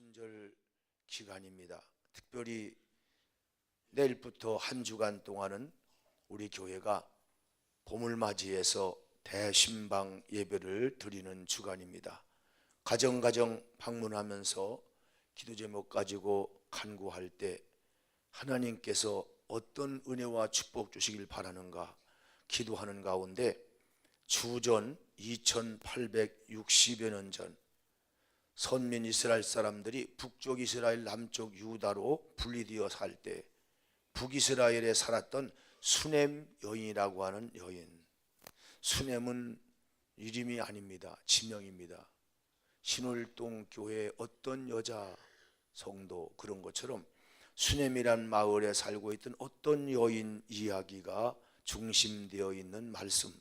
오순절 기간입니다. 특별히 내일부터 한 주간 동안은 우리 교회가 봄을 맞이해서 대신방 예배를 드리는 주간입니다. 가정 방문하면서 기도 제목 가지고 간구할 때 하나님께서 어떤 은혜와 축복 주시길 바라는가 기도하는 가운데 주전 2860여 년 전 선민 이스라엘 사람들이 북쪽 이스라엘 남쪽 유다로 분리되어 살 때 북이스라엘에 살았던 수넴 여인이라고 하는 여인. 수넴은 이름이 아닙니다. 지명입니다. 신월동 교회 어떤 여자 성도 그런 것처럼 수넴이란 마을에 살고 있던 어떤 여인 이야기가 중심되어 있는 말씀,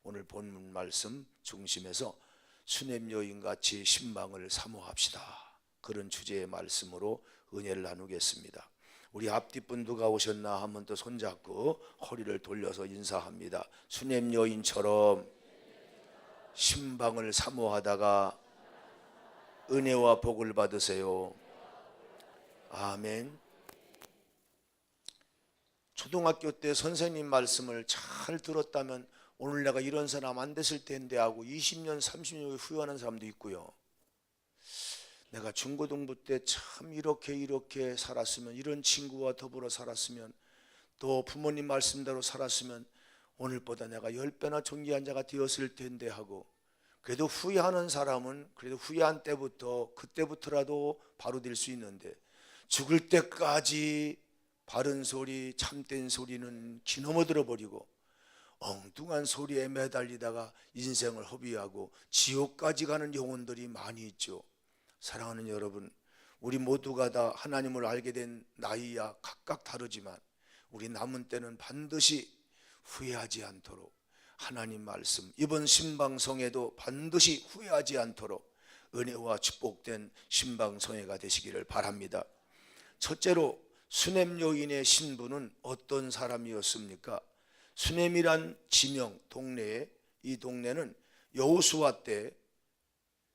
오늘 본문 말씀 중심에서 수넴 여인같이 신방을 사모합시다. 그런 주제의 말씀으로 은혜를 나누겠습니다. 우리 앞뒷분 누가 오셨나 한번 또 손잡고 허리를 돌려서 인사합니다. 수넴 여인처럼 신방을 사모하다가 은혜와 복을 받으세요. 아멘. 초등학교 때 선생님 말씀을 잘 들었다면 오늘 내가 이런 사람 안 됐을 텐데 하고 20년 30년 후회하는 사람도 있고요. 내가 중고등부 때 참 이렇게 살았으면, 이런 친구와 더불어 살았으면, 또 부모님 말씀대로 살았으면 오늘보다 내가 10배나 존귀한 자가 되었을 텐데 하고, 그래도 후회하는 사람은 그래도 후회한 때부터 그때부터라도 바로 될 수 있는데, 죽을 때까지 바른 소리 참된 소리는 기넘어들어 버리고 엉뚱한 소리에 매달리다가 인생을 허비하고 지옥까지 가는 영혼들이 많이 있죠. 사랑하는 여러분, 우리 모두가 다 하나님을 알게 된 나이야 각각 다르지만 우리 남은 때는 반드시 후회하지 않도록 하나님 말씀, 이번 신방성회도 반드시 후회하지 않도록 은혜와 축복된 신방성회가 되시기를 바랍니다. 첫째로 수넴 여인의 신부는 어떤 사람이었습니까? 수넴이란 지명, 동네에, 이 동네는 여호수아 때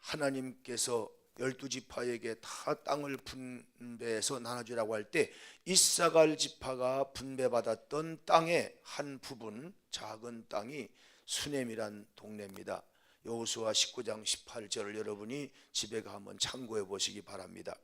하나님께서 12지파에게 다 땅을 분배해서 나눠주라고 할 때 이사갈 지파가 분배받았던 땅의 한 부분, 작은 땅이 수넴이란 동네입니다. 여호수아 19장 18절을 여러분이 집에 가 한번 참고해 보시기 바랍니다.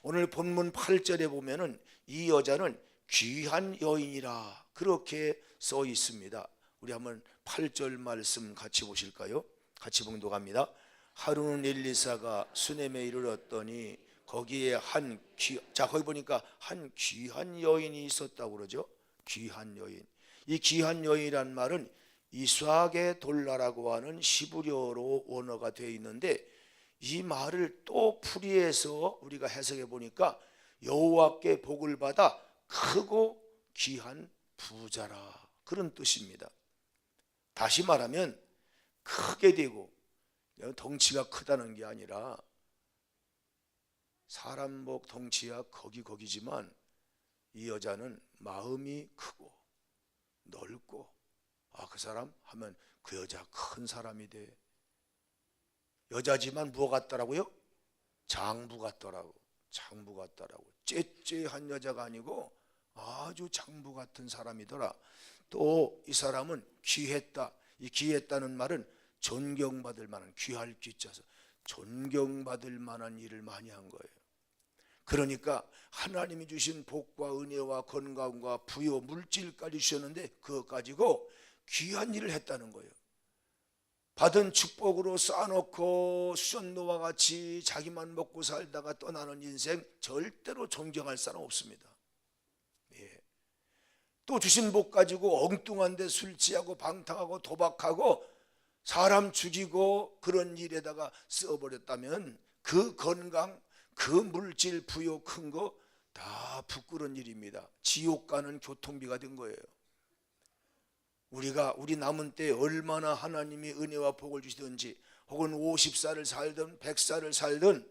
오늘 본문 8절에 보면은 이 여자는 귀한 여인이라 그렇게 써 있습니다. 우리 한번 8절 말씀 같이 보실까요? 같이 봉독합니다. 하루는 엘리사가 수넴에 이르렀더니 거기에 거기 보니까 한 귀한 여인이 있었다고 그러죠. 귀한 여인. 이 귀한 여인이란 말은 이삭의 돌라라고 하는 시브리어로 원어가 되어 있는데, 이 말을 또 풀이해서 우리가 해석해 보니까 여호와께 복을 받아 크고 귀한 부자라, 그런 뜻입니다. 다시 말하면 크게 되고, 덩치가 크다는 게 아니라 사람 목 덩치야 거기지만 이 여자는 마음이 크고 넓고, 그 사람 하면 그 여자 큰 사람이 돼. 여자지만 뭐 같더라고요? 장부 같더라고. 장부 같더라고. 째째한 여자가 아니고 아주 장부 같은 사람이더라. 또 이 사람은 귀했다. 이 귀했다는 말은 존경받을 만한, 귀할 귀자서 존경받을 만한 일을 많이 한 거예요. 그러니까 하나님이 주신 복과 은혜와 건강과 부여, 물질까지 주셨는데 그것 가지고 귀한 일을 했다는 거예요. 받은 축복으로 쌓아놓고 수전노와 같이 자기만 먹고 살다가 떠나는 인생 절대로 존경할 사람 없습니다. 또 주신 복 가지고 엉뚱한 데 술 취하고 방탕하고 도박하고 사람 죽이고 그런 일에다가 써버렸다면 그 건강, 그 물질 부여 큰 거 다 부끄러운 일입니다. 지옥 가는 교통비가 된 거예요. 우리 남은 때 얼마나 하나님이 은혜와 복을 주시든지, 혹은 50살을 살든 100살을 살든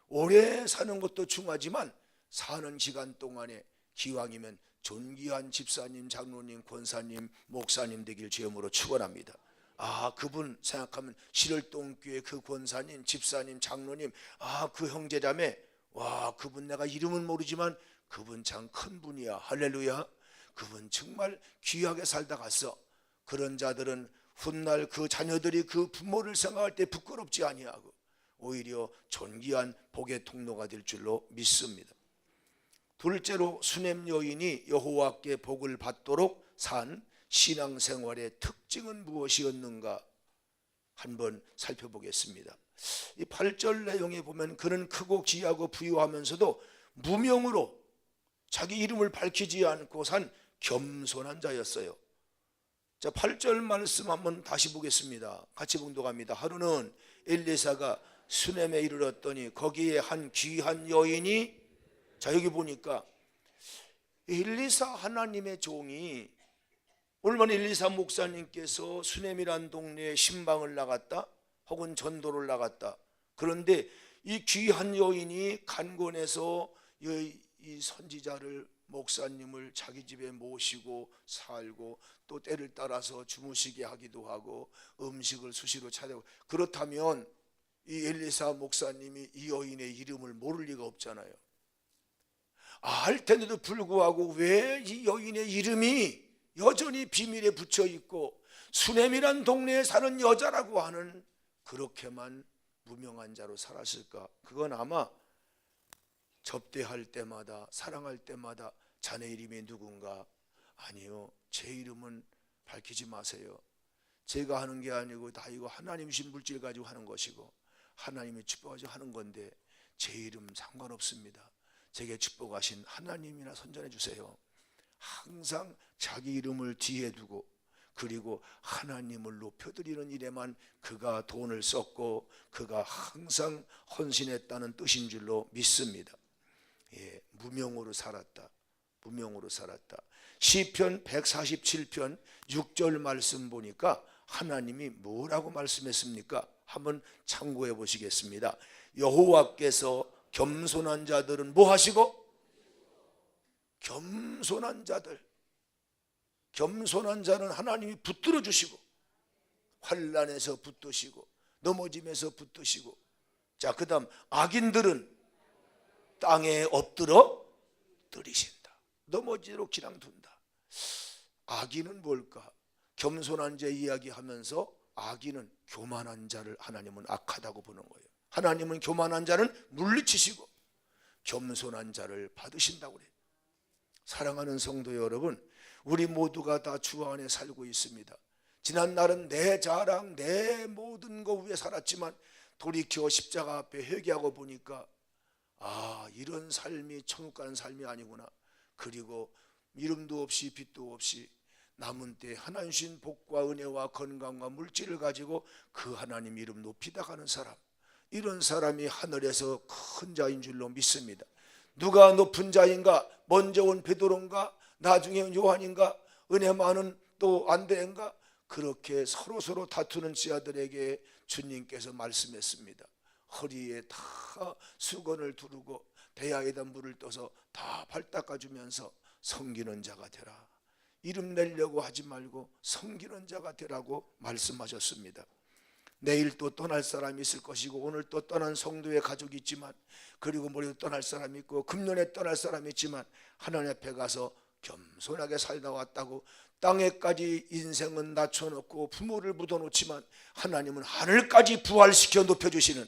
오래 사는 것도 중요하지만 사는 기간 동안에 기왕이면 존귀한 집사님, 장로님, 권사님, 목사님 되길 주님으로 축원합니다. 그분 생각하면 신월동교회 그 권사님, 집사님, 장로님, 그 형제자매 와, 그분 내가 이름은 모르지만 그분 참 큰 분이야. 할렐루야. 그분 정말 귀하게 살다 갔어. 그런 자들은 훗날 그 자녀들이 그 부모를 생각할 때 부끄럽지 아니하고 오히려 존귀한 복의 통로가 될 줄로 믿습니다. 둘째로 수냄 여인이 여호와께 복을 받도록 산 신앙생활의 특징은 무엇이었는가 한번 살펴보겠습니다. 이 8절 내용에 보면 그는 크고 귀하고 부유하면서도 무명으로 자기 이름을 밝히지 않고 산 겸손한 자였어요. 자, 8절 말씀 한번 다시 보겠습니다. 같이 봉독합니다. 하루는 엘리사가 수넴에 이르렀더니 거기에 한 귀한 여인이, 자 여기 보니까 엘리사 하나님의 종이 얼마나 엘리사 목사님께서 수넴이란 동네에 신방을 나갔다 혹은 전도를 나갔다. 그런데 이 귀한 여인이 간곤에서 이 선지자를 목사님을 자기 집에 모시고 살고 또 때를 따라서 주무시게 하기도 하고 음식을 수시로 차려고, 그렇다면 이 엘리사 목사님이 이 여인의 이름을 모를 리가 없잖아요. 알 텐데도 불구하고 왜 이 여인의 이름이 여전히 비밀에 붙여 있고 수넴이란 동네에 사는 여자라고 하는 그렇게만 무명한 자로 살았을까? 그건 아마 접대할 때마다 사랑할 때마다 자네 이름이 누군가, 아니요, 제 이름은 밝히지 마세요. 제가 하는 게 아니고 다 이거 하나님이신 물질 가지고 하는 것이고 하나님이 축복하시고 하는 건데 제 이름 상관없습니다. 제게 축복하신 하나님이나 선전해 주세요. 항상 자기 이름을 뒤에 두고 그리고 하나님을 높여드리는 일에만 그가 돈을 썼고 그가 항상 헌신했다는 뜻인 줄로 믿습니다. 예, 무명으로 살았다. 무명으로 살았다. 시편 147편 6절 말씀 보니까 하나님이 뭐라고 말씀했습니까? 한번 참고해 보시겠습니다. 여호와께서 겸손한 자들은 뭐 하시고? 겸손한 자들, 겸손한 자는 하나님이 붙들어 주시고 환난에서 붙드시고 넘어짐에서 붙드시고, 자 그 다음 악인들은 땅에 엎드러 들이신다. 넘어지도록 그냥 둔다. 악인은 뭘까? 겸손한 자 이야기하면서 악인은 교만한 자를 하나님은 악하다고 보는 거예요. 하나님은 교만한 자는 물리치시고 겸손한 자를 받으신다고 그래요. 사랑하는 성도 여러분, 우리 모두가 다 주 안에 살고 있습니다. 지난 날은 내 자랑, 내 모든 것 위에 살았지만 돌이켜 십자가 앞에 회개하고 보니까 아, 이런 삶이 천국 가는 삶이 아니구나. 그리고 이름도 없이 빛도 없이 남은 때 하나님 주신 복과 은혜와 건강과 물질을 가지고 그 하나님 이름 높이다 가는 사람, 이런 사람이 하늘에서 큰 자인 줄로 믿습니다. 누가 높은 자인가? 먼저 온 베드로인가? 나중에 온 요한인가? 은혜 많은 또 안드레인가? 그렇게 서로 다투는 자들에게 주님께서 말씀했습니다. 허리에 다 수건을 두르고 배아에다 물을 떠서 다 발 닦아주면서 섬기는 자가 되라. 이름 내려고 하지 말고 섬기는 자가 되라고 말씀하셨습니다. 내일 또 떠날 사람이 있을 것이고 오늘 또 떠난 성도의 가족이 있지만 그리고 모레도 떠날 사람이 있고 금년에 떠날 사람이 있지만 하나님 앞에 가서 겸손하게 살다 왔다고 땅에까지 인생은 낮춰놓고 부모를 묻어놓지만 하나님은 하늘까지 부활시켜 높여주시는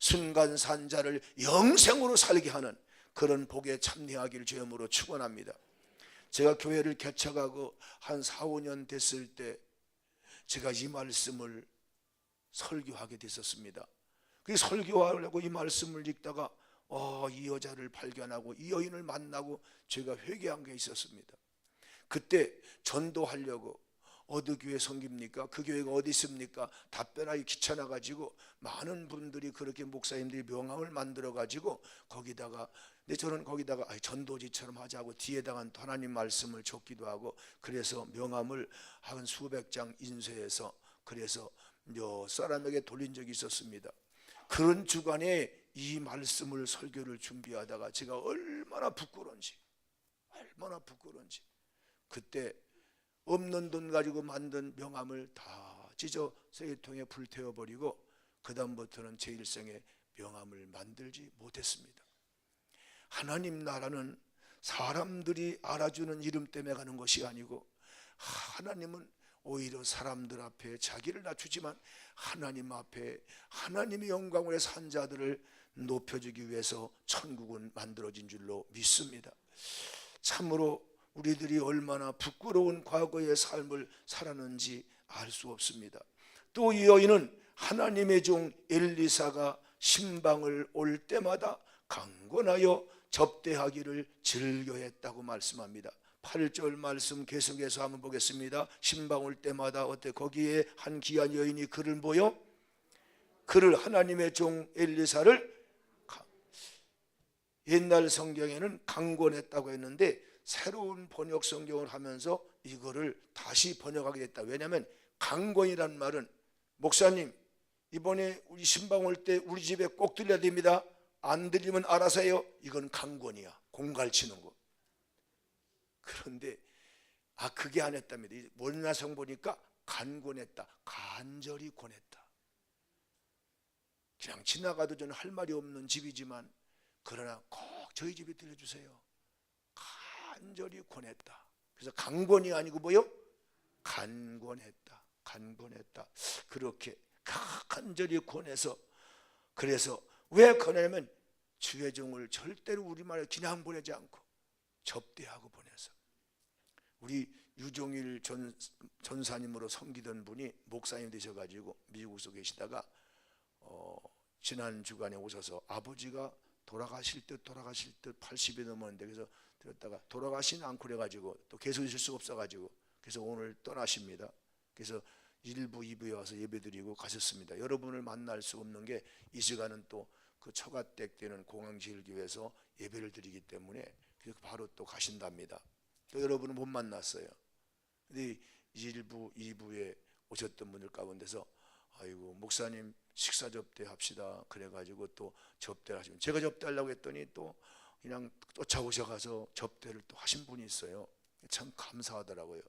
순간산자를 영생으로 살게 하는 그런 복에 참여하기를 주님으로 축원합니다. 제가 교회를 개척하고 한 4, 5년 됐을 때 제가 이 말씀을 설교하게 됐었습니다. 그 설교하려고 이 말씀을 읽다가 이 여자를 발견하고 이 여인을 만나고 제가 회개한 게 있었습니다. 그때 전도하려고 어느 교회 섬깁니까? 그 교회가 어디 있습니까? 답변하기 귀찮아가지고 많은 분들이 그렇게 목사님들이 명함을 만들어가지고 거기다가, 근데 저는 거기다가 전도지처럼 하자고 뒤에다가 하나님 말씀을 적기도 하고 그래서 명함을 한 수백 장 인쇄해서 그래서 몇 사람에게 돌린 적이 있었습니다. 그런 주간에 이 말씀을 설교를 준비하다가 제가 얼마나 부끄러운지 그때 없는 돈 가지고 만든 명함을 다 찢어 쓰레기통에 불태워버리고 그 다음부터는 제 일생에 명함을 만들지 못했습니다. 하나님 나라는 사람들이 알아주는 이름 때문에 가는 것이 아니고 하나님은 오히려 사람들 앞에 자기를 낮추지만 하나님 앞에 하나님의 영광을 산 자들을 높여주기 위해서 천국은 만들어진 줄로 믿습니다. 참으로 우리들이 얼마나 부끄러운 과거의 삶을 살았는지 알 수 없습니다. 또 이 여인은 하나님의 종 엘리사가 신방을 올 때마다 강권하여 접대하기를 즐겨했다고 말씀합니다. 8절 말씀 계속해서 한번 보겠습니다. 신방 올 때마다 어때? 거기에 한 귀한 여인이 그를 보여 그를 하나님의 종 엘리사를 옛날 성경에는 강권했다고 했는데 새로운 번역 성경을 하면서 이거를 다시 번역하게 됐다. 왜냐하면 강권이란 말은 목사님 이번에 우리 신방 올 때 우리 집에 꼭 들려야 됩니다. 안 들리면 알아서 해요. 이건 강권이야. 공갈치는 거. 그런데 그게 안 했답니다. 원나성 보니까 간권했다. 간절히 권했다. 그냥 지나가도 저는 할 말이 없는 집이지만 그러나 꼭 저희 집에 들려주세요. 간절히 권했다. 그래서 강권이 아니고 뭐요? 간권했다. 간권했다. 그렇게 간절히 권해서 그래서 왜 권하냐면 주의 종을 절대로 우리말에 그냥 보내지 않고 접대하고 보내서 우리 유종일 전사님으로 섬기던 분이 목사님 되셔가지고 미국에서 계시다가 지난 주간에 오셔서 아버지가 돌아가실 듯 80이 넘었는데 그래서 들었다가 돌아가시는 않고 그래가지고 또 계속 있을 수가 없어가지고 그래서 오늘 떠나십니다. 그래서 1부 2부에 와서 예배드리고 가셨습니다. 여러분을 만날 수 없는 게 이 시간은 또 그 처가댁 되는 공항제일교회에서 예배를 드리기 때문에 그래서 바로 또 가신답니다. 또 여러분은 못 만났어요. 근데 1부 2부에 오셨던 분들 가운데서 아이고 목사님 식사 접대합시다 그래가지고 또 접대를 하시면 제가 접대하려고 했더니 또 그냥 쫓아오셔가서 접대를 또 하신 분이 있어요. 참 감사하더라고요.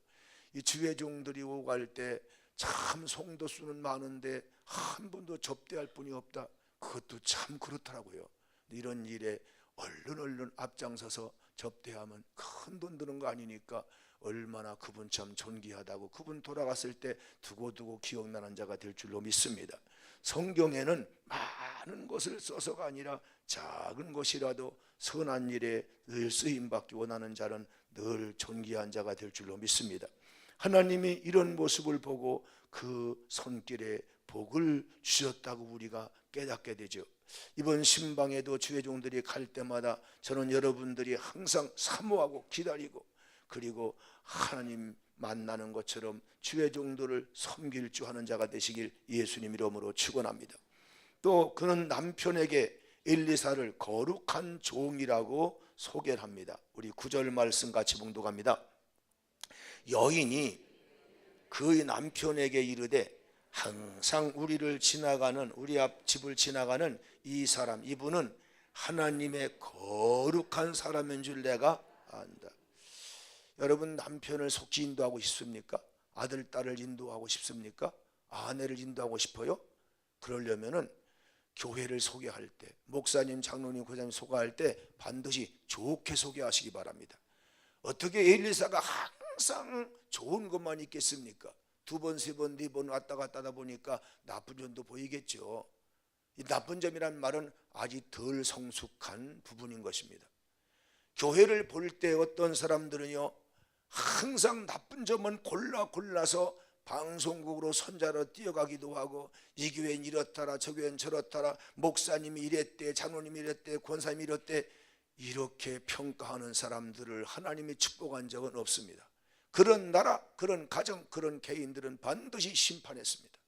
이 주의 종들이 오고 갈 때 참 성도 수는 많은데 한 분도 접대할 분이 없다. 그것도 참 그렇더라고요. 이런 일에 얼른 앞장서서 접대하면 큰 돈 드는 거 아니니까 얼마나 그분 참 존귀하다고 그분 돌아갔을 때 두고두고 기억나는 자가 될 줄로 믿습니다. 성경에는 많은 것을 써서가 아니라 작은 것이라도 선한 일에 늘 쓰임받기 원하는 자는 늘 존귀한 자가 될 줄로 믿습니다. 하나님이 이런 모습을 보고 그 손길에 복을 주셨다고 우리가 깨닫게 되죠. 이번 신방에도 주의 종들이 갈 때마다 저는 여러분들이 항상 사모하고 기다리고 그리고 하나님 만나는 것처럼 주의 종들을 섬길 줄 아는 자가 되시길 예수님 이름으로 축원합니다. 또 그는 남편에게 엘리사를 거룩한 종이라고 소개를 합니다. 우리 9절 말씀 같이 봉독합니다. 여인이 그의 남편에게 이르되 항상 우리를 지나가는 우리 앞 집을 지나가는 이 사람 이분은 하나님의 거룩한 사람인 줄 내가 안다. 여러분 남편을 속지 인도하고 싶습니까? 아들 딸을 인도하고 싶습니까? 아내를 인도하고 싶어요? 그러려면은 교회를 소개할 때 목사님 장로님 고장님 소개할 때 반드시 좋게 소개하시기 바랍니다. 어떻게 엘리사가 항상 좋은 것만 있겠습니까? 두 번, 세 번, 네 번 왔다 갔다 하다 보니까 나쁜 점도 보이겠죠. 이 나쁜 점이란 말은 아직 덜 성숙한 부분인 것입니다. 교회를 볼 때 어떤 사람들은요 항상 나쁜 점은 골라서 방송국으로 선자로 뛰어가기도 하고 이 교회는 이렇더라 저 교회는 저렇더라 목사님이 이랬대 장로님이 이랬대 권사님이 이랬대 이렇게 평가하는 사람들을 하나님이 축복한 적은 없습니다. 그런 나라, 그런 가정, 그런 개인들은 반드시 심판했습니다.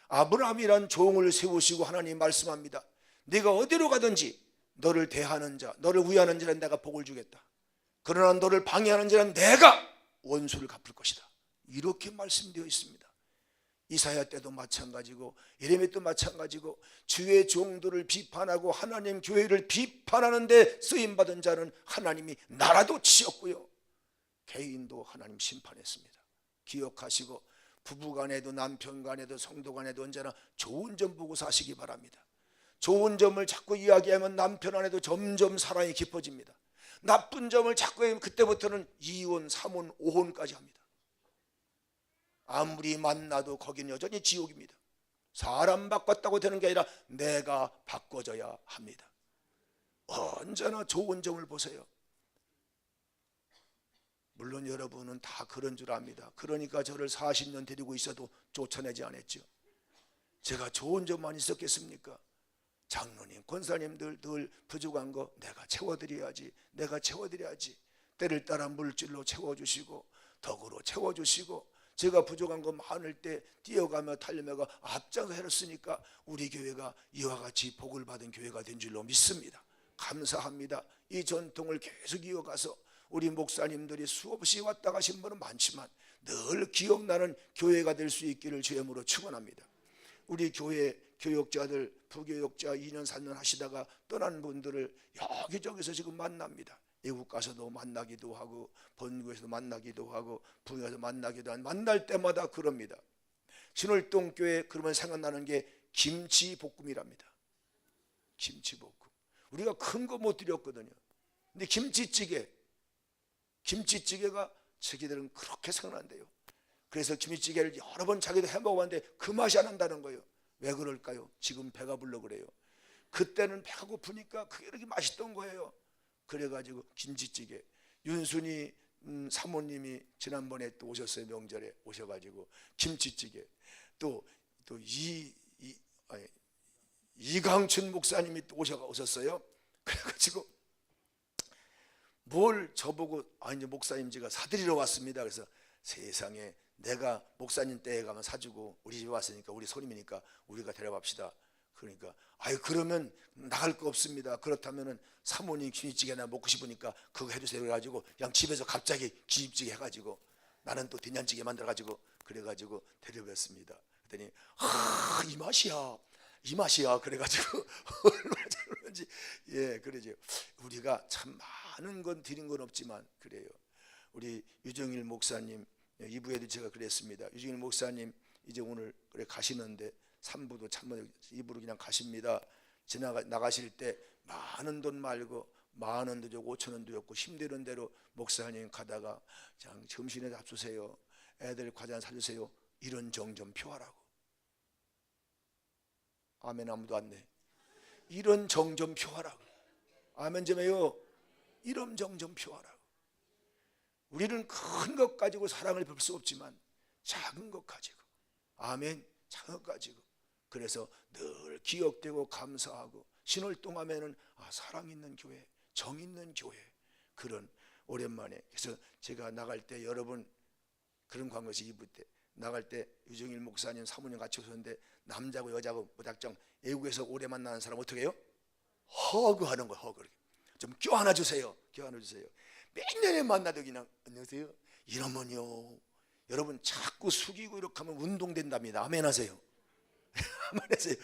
아브라함이란 종을 세우시고 하나님 말씀합니다. 네가 어디로 가든지 너를 대하는 자, 너를 위하는 자는 내가 복을 주겠다. 그러나 너를 방해하는 자는 내가 원수를 갚을 것이다. 이렇게 말씀되어 있습니다. 이사야 때도 마찬가지고 예레미야 때도 마찬가지고 주의 종들을 비판하고 하나님 교회를 비판하는 데 쓰임받은 자는 하나님이 나라도 치었고요 개인도 하나님 심판했습니다. 기억하시고 부부간에도 남편간에도 성도간에도 언제나 좋은 점 보고 사시기 바랍니다. 좋은 점을 자꾸 이야기하면 남편 안에도 점점 사랑이 깊어집니다. 나쁜 점을 자꾸 하면 그때부터는 2혼, 3혼, 5혼까지 합니다. 아무리 만나도 거긴 여전히 지옥입니다. 사람 바꿨다고 되는 게 아니라 내가 바꿔져야 합니다. 언제나 좋은 점을 보세요. 물론 여러분은 다 그런 줄 압니다. 그러니까 저를 40년 데리고 있어도 쫓아내지 않았죠. 제가 좋은 점만 있었겠습니까? 장로님, 권사님들 늘 부족한 거 내가 채워드려야지, 내가 채워드려야지. 때를 따라 물질로 채워주시고 덕으로 채워주시고, 제가 부족한 거 많을 때 뛰어가며 달려매가 앞장서 해줬으니까 우리 교회가 이와 같이 복을 받은 교회가 된 줄로 믿습니다. 감사합니다. 이 전통을 계속 이어가서 우리 목사님들이 수없이 왔다 가신 분은 많지만 늘 기억나는 교회가 될 수 있기를 주님으로 축원합니다. 우리 교회 교역자들, 부교역자 2년 3년 하시다가 떠난 분들을 여기저기서 지금 만납니다. 외국 가서도 만나기도 하고 본국에서도 만나기도 하고 부에서 만나기도 하고, 만날 때마다 그럽니다. 신월동 교회 그러면 생각나는 게 김치볶음이랍니다. 김치볶음. 우리가 큰 거 못 드렸거든요. 근데 김치찌개가 자기들은 그렇게 생각난대요. 그래서 김치찌개를 여러 번 자기도 해 먹어봤는데 그 맛이 안 난다는 거예요. 왜 그럴까요? 지금 배가 불러 그래요. 그때는 배가 고프니까 그게 이렇게 맛있던 거예요. 그래가지고 김치찌개. 윤순이 사모님이 지난번에 또 오셨어요. 명절에 오셔가지고 김치찌개. 또 이강춘 목사님이 또 오셨어요. 그래가지고 뭘 저보고 이제 목사님 제가 사드리러 왔습니다. 그래서 세상에 내가 목사님 때에 가면 사주고 우리 집에 왔으니까 우리 손님이니까 우리가 데려갑시다. 그러니까 그러면 나갈 거 없습니다. 그렇다면은 사모님 김치찌개나 먹고 싶으니까 그거 해주세요. 그래가지고 그냥 집에서 갑자기 김치찌개 해가지고 나는 또 된장찌개 만들어가지고 그래가지고 데려갔습니다. 그랬더니 이 맛이야 그래가지고 얼마나 잘하는지. 예, 그러죠. 우리가 참 많은 건 드린 건 없지만 그래요. 우리 유정일 목사님 2부에도 제가 그랬습니다. 유정일 목사님 이제 오늘 그래 가시는데 3부도 참 2부로 그냥 가십니다. 나가실 때 많은 돈 말고 10,000원도 줬고 5,000원도 줬고 힘드는 대로 목사님 가다가 그냥 점심에 잡수세요. 애들 과자 사주세요. 이런 정 좀 표하라고. 아멘. 아무도 안 내. 이런 정 좀 표하라고. 아멘 좀 해요. 이런 정 좀 표하라고. 우리는 큰 것 가지고 사랑을 베풀 수 없지만 작은 것 가지고, 아멘, 작은 것 가지고, 그래서 늘 기억되고 감사하고 신월동 하면은 사랑 있는 교회, 정 있는 교회, 그런 오랜만에. 그래서 제가 나갈 때 여러분 그런 광고에서 2부 때 나갈 때 유정일 목사님 사모님 같이 오셨는데 남자고 여자고 무작정 외국에서 오래 만나는 사람 어떻게 해요? 허그하는 거예요. 허그. 좀 껴안아 주세요. 껴안아 주세요. 몇 년에 만나도 그냥 안녕하세요 이러면요 여러분 자꾸 숙이고 이렇게 하면 운동된답니다. 아멘 하세요. 아멘 하세요.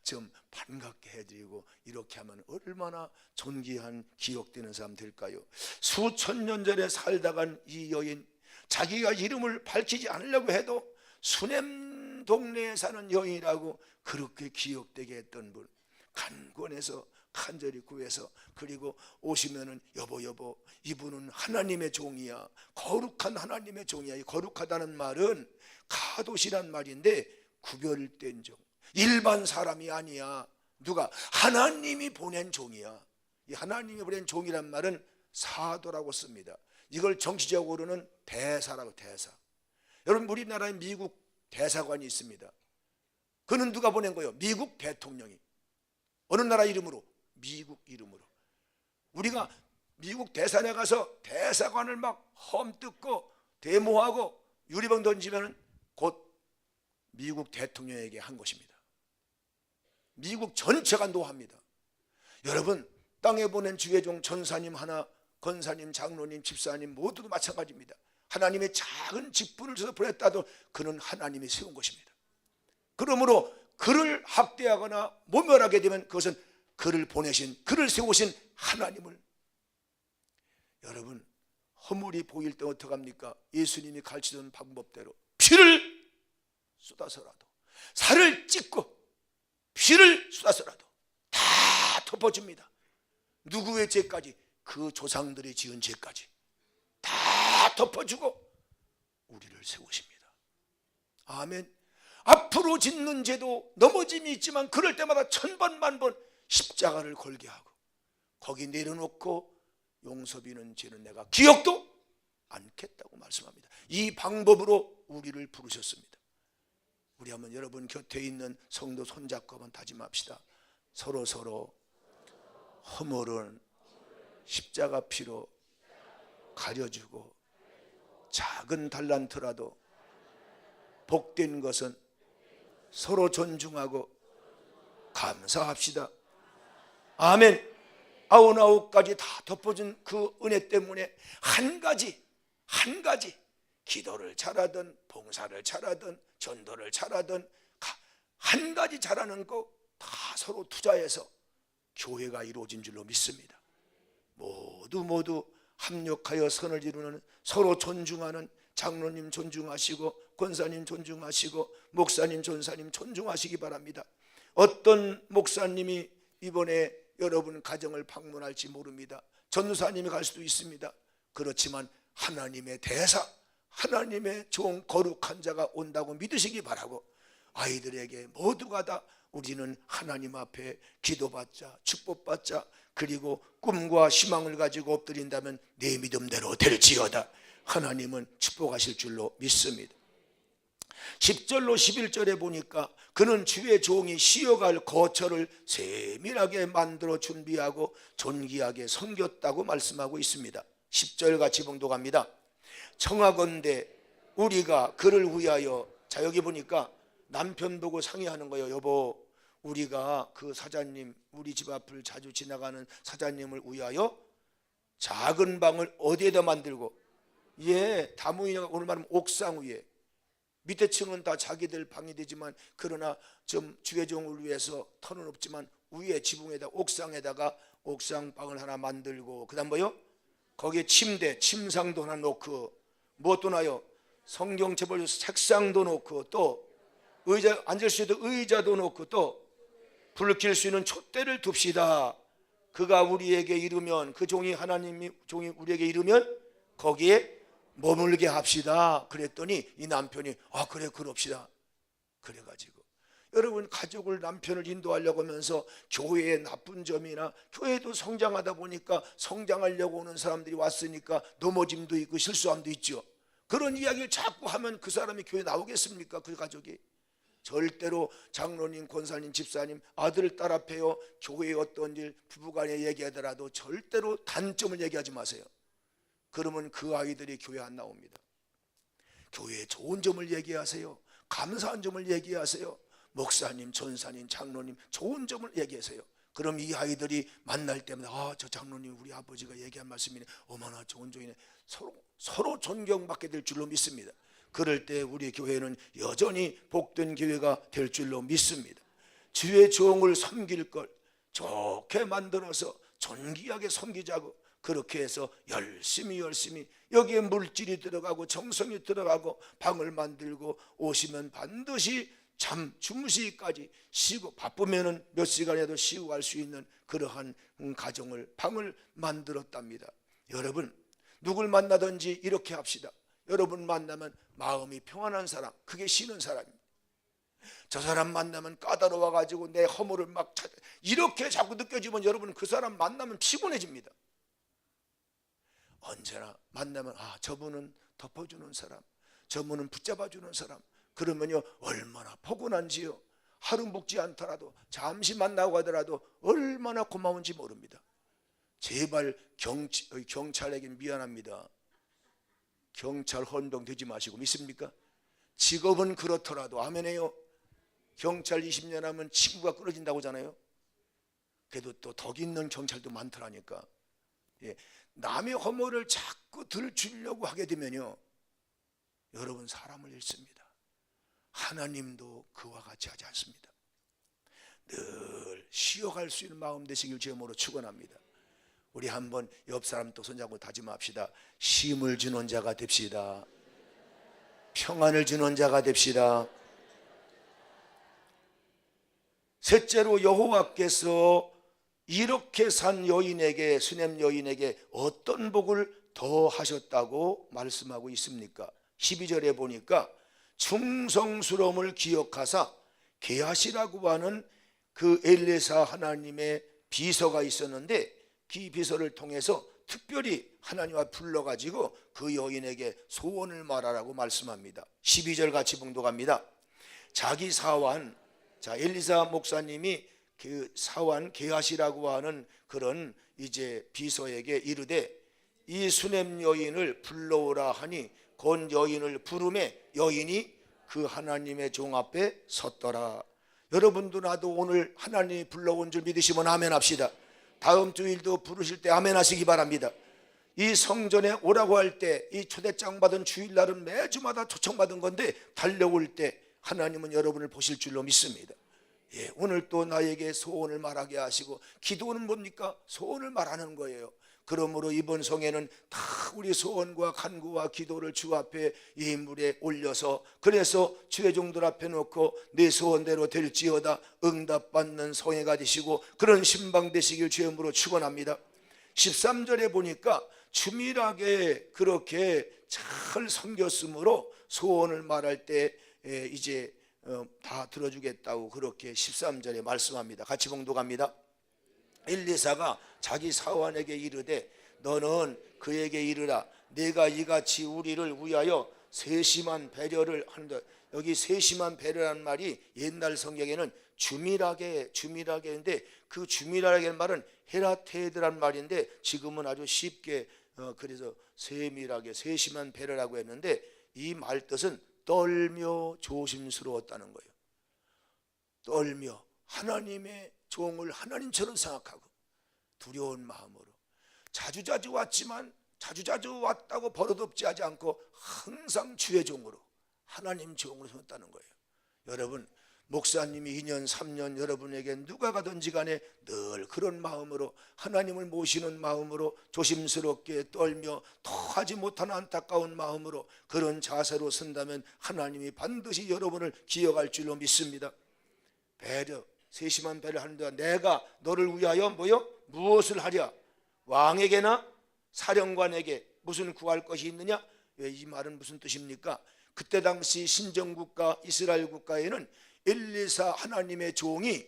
좀 반갑게 해드리고 이렇게 하면 얼마나 존귀한 기억되는 사람 될까요? 수천 년 전에 살다 간 이 여인, 자기가 이름을 밝히지 않으려고 해도 수냄 동네에 사는 여인이라고 그렇게 기억되게 했던 분, 간권해서 간절히 구해서, 그리고 오시면은 여보 이분은 하나님의 종이야, 거룩한 하나님의 종이야. 이 거룩하다는 말은 가돛이란 말인데 구별된 종, 일반 사람이 아니야. 누가? 하나님이 보낸 종이야. 이 하나님이 보낸 종이란 말은 사도라고 씁니다. 이걸 정치적으로는 대사라고. 대사. 여러분 우리나라에 미국 대사관이 있습니다. 그는 누가 보낸 거예요? 미국 대통령이. 어느 나라 이름으로? 미국 이름으로. 우리가 미국 대사관에 가서 대사관을 막 험뜯고 데모하고 유리병 던지면 곧 미국 대통령에게 한 것입니다. 미국 전체가 노합니다. 여러분 땅에 보낸 주의 종 전사님 하나, 권사님, 장로님, 집사님 모두도 마찬가지입니다. 하나님의 작은 직분을 줘서 보냈다도 그는 하나님이 세운 것입니다. 그러므로 그를 학대하거나 모멸하게 되면 그것은 그를 보내신, 그를 세우신 하나님을. 여러분 허물이 보일 때 어떡합니까? 예수님이 가르치던 방법대로 피를 쏟아서라도, 살을 찢고 피를 쏟아서라도 덮어줍니다. 누구의 죄까지? 그 조상들이 지은 죄까지 다 덮어주고 우리를 세우십니다. 아멘. 앞으로 짓는 죄도 넘어짐이 있지만 그럴 때마다 천번 만번 십자가를 걸게 하고 거기 내려놓고 용서비는 죄는 내가 기억도 않겠다고 말씀합니다. 이 방법으로 우리를 부르셨습니다. 우리 한번 여러분 곁에 있는 성도 손잡고 한번 다짐합시다. 서로 허물은 십자가 피로 가려주고 작은 달란트라도 복된 것은 서로 존중하고 감사합시다. 아멘. 99가지 다 덮어준 그 은혜 때문에 한 가지 기도를 잘하든 봉사를 잘하든 전도를 잘하든 한 가지 잘하는 거 다 서로 투자해서 교회가 이루어진 줄로 믿습니다. 모두 합력하여 선을 이루는, 서로 존중하는, 장로님 존중하시고 권사님 존중하시고 목사님 전사님 존중하시기 바랍니다. 어떤 목사님이 이번에 여러분 가정을 방문할지 모릅니다. 전도사님이 갈 수도 있습니다. 그렇지만 하나님의 대사, 하나님의 종 거룩한 자가 온다고 믿으시기 바라고, 아이들에게 모두가 다 우리는 하나님 앞에 기도받자, 축복받자, 그리고 꿈과 희망을 가지고 엎드린다면 내 믿음대로 될지어다. 하나님은 축복하실 줄로 믿습니다. 10절로 11절에 보니까 그는 주의 종이 쉬어갈 거처를 세밀하게 만들어 준비하고 존귀하게 섬겼다고 말씀하고 있습니다. 10절 같이 봉독합니다. 청하건대 우리가 그를 위하여, 자 여기 보니까 남편 보고 상의하는 거예요. 여보, 우리가 그 사장님, 우리 집 앞을 자주 지나가는 사장님을 위하여 작은 방을 어디에다 만들고, 다무이가 오늘 말하면 옥상 위에, 밑에 층은 다 자기들 방이 되지만 그러나 좀 주의 종을 위해서 터는 없지만 위에 지붕에다 옥상에다가 옥상방을 하나 만들고, 그 다음 뭐요? 거기에 침대, 침상도 하나 놓고, 무엇도 나요? 성경책을 책상도 놓고, 또 의자, 앉을 수 있는 의자도 놓고, 또 불을 켤 수 있는 촛대를 둡시다. 그가 우리에게 이르면, 그 종이, 하나님이 종이 우리에게 이르면 거기에 머물게 합시다. 그랬더니 이 남편이 그래 그럽시다. 그래가지고 여러분, 가족을, 남편을 인도하려고 하면서 교회의 나쁜 점이나, 교회도 성장하다 보니까 성장하려고 오는 사람들이 왔으니까 넘어짐도 있고 실수함도 있죠. 그런 이야기를 자꾸 하면 그 사람이 교회 나오겠습니까? 그 가족이. 절대로 장로님, 권사님, 집사님, 아들, 딸 앞에요, 교회의 어떤 일, 부부간에 얘기하더라도 절대로 단점을 얘기하지 마세요. 그러면 그 아이들이 교회 안 나옵니다. 교회의 좋은 점을 얘기하세요. 감사한 점을 얘기하세요. 목사님, 전사님, 장로님 좋은 점을 얘기하세요. 그럼 이 아이들이 만날 때마다 저 장로님, 우리 아버지가 얘기한 말씀이네, 어머나 좋은 종이네, 서로 존경받게 될 줄로 믿습니다. 그럴 때 우리 교회는 여전히 복된 교회가 될 줄로 믿습니다. 주의 종을 섬길 걸 좋게 만들어서 존귀하게 섬기자고, 그렇게 해서 열심히 여기에 물질이 들어가고 정성이 들어가고 방을 만들고, 오시면 반드시 주무시기까지 쉬고, 바쁘면은 몇 시간에도 쉬고 갈 수 있는 그러한 가정을, 방을 만들었답니다. 여러분, 누굴 만나든지 이렇게 합시다. 여러분 만나면 마음이 평안한 사람, 그게 쉬는 사람입니다. 저 사람 만나면 까다로워가지고 내 허물을 막 찾아, 이렇게 자꾸 느껴지면 여러분 그 사람 만나면 피곤해집니다. 언제나 만나면 저분은 덮어주는 사람, 저분은 붙잡아주는 사람, 그러면요 얼마나 포근한지요. 하루 묵지 않더라도 잠시 만나고 하더라도 얼마나 고마운지 모릅니다. 제발 경찰에게 미안합니다. 경찰 헌병 되지 마시고, 믿습니까? 직업은 그렇더라도, 아멘해요. 경찰 20년 하면 친구가 끊어진다고 하잖아요. 그래도 또 덕 있는 경찰도 많더라니까. 남의 허물을 자꾸 들추려고 하게 되면요 여러분 사람을 잃습니다. 하나님도 그와 같이 하지 않습니다. 늘 쉬어갈 수 있는 마음 되시길 주님으로 축원합니다. 우리 한번 옆 사람 또 손잡고 다짐합시다. 쉼을 주는 자가 됩시다. 평안을 주는 자가 됩시다. 셋째로, 여호와께서 이렇게 산 여인에게, 수냄 여인에게 어떤 복을 더 하셨다고 말씀하고 있습니까? 12절에 보니까 충성스러움을 기억하사 게하시라고 하는 그 엘리사 하나님의 비서가 있었는데, 그 비서를 통해서 특별히 하나님과 불러가지고 그 여인에게 소원을 말하라고 말씀합니다. 12절 같이 봉독합니다. 자기 사환, 엘리사 목사님이 그 사환 게하시라고 하는 그런 이제 비서에게 이르되 이 수냄 여인을 불러오라 하니 곧 여인을 부르매 여인이 그 하나님의 종 앞에 섰더라. 여러분도 나도 오늘 하나님이 불러온 줄 믿으시면 아멘 합시다. 다음 주일도 부르실 때 아멘 하시기 바랍니다. 이 성전에 오라고 할 때, 이 초대장 받은 주일날은 매주마다 초청받은 건데 달려올 때 하나님은 여러분을 보실 줄로 믿습니다. 예, 오늘 또 나에게 소원을 말하게 하시고, 기도는 뭡니까? 소원을 말하는 거예요. 그러므로 이번 성에는 다 우리 소원과 간구와 기도를 주 앞에 이 물에 올려서, 그래서 주의 종들 앞에 놓고 내 소원대로 될지어다 응답받는 성회가 되시고 그런 신방 되시길 주의 이름으로 축원합니다. 13절에 보니까 주밀하게 그렇게 잘 섬겼으므로 소원을 말할 때 이제 다 들어주겠다고 그렇게 13절에 말씀합니다. 같이 봉독합니다. 엘리사가 자기 사환에게 이르되 너는 그에게 이르라 내가 이같이 우리를 위하여 세심한 배려를 한다. 여기 세심한 배려라는 말이 옛날 성경에는 주밀하게 했는데, 그 주밀하게는 말은 헤라테드란 말인데 지금은 아주 쉽게 그래서 세밀하게 세심한 배려라고 했는데, 이 말 뜻은 떨며 조심스러웠다는 거예요. 떨며 하나님의 종을 하나님처럼 생각하고 두려운 마음으로 자주자주 왔지만 자주자주 왔다고 버릇없지 하지 않고 항상 주의 종으로 하나님 종으로 섰다는 거예요. 여러분, 목사님이 2년 3년 여러분에게 누가 가든지 간에 늘 그런 마음으로 하나님을 모시는 마음으로 조심스럽게 떨며 더하지 못한 안타까운 마음으로 그런 자세로 선다면 하나님이 반드시 여러분을 기억할 줄로 믿습니다. 배려, 세심한 배를 하는데 내가 너를 위하여 무엇을 하랴? 왕에게나 사령관에게 무슨 구할 것이 있느냐? 이 말은 무슨 뜻입니까? 그때 당시 신정국가 이스라엘 국가에는 엘리사 하나님의 종이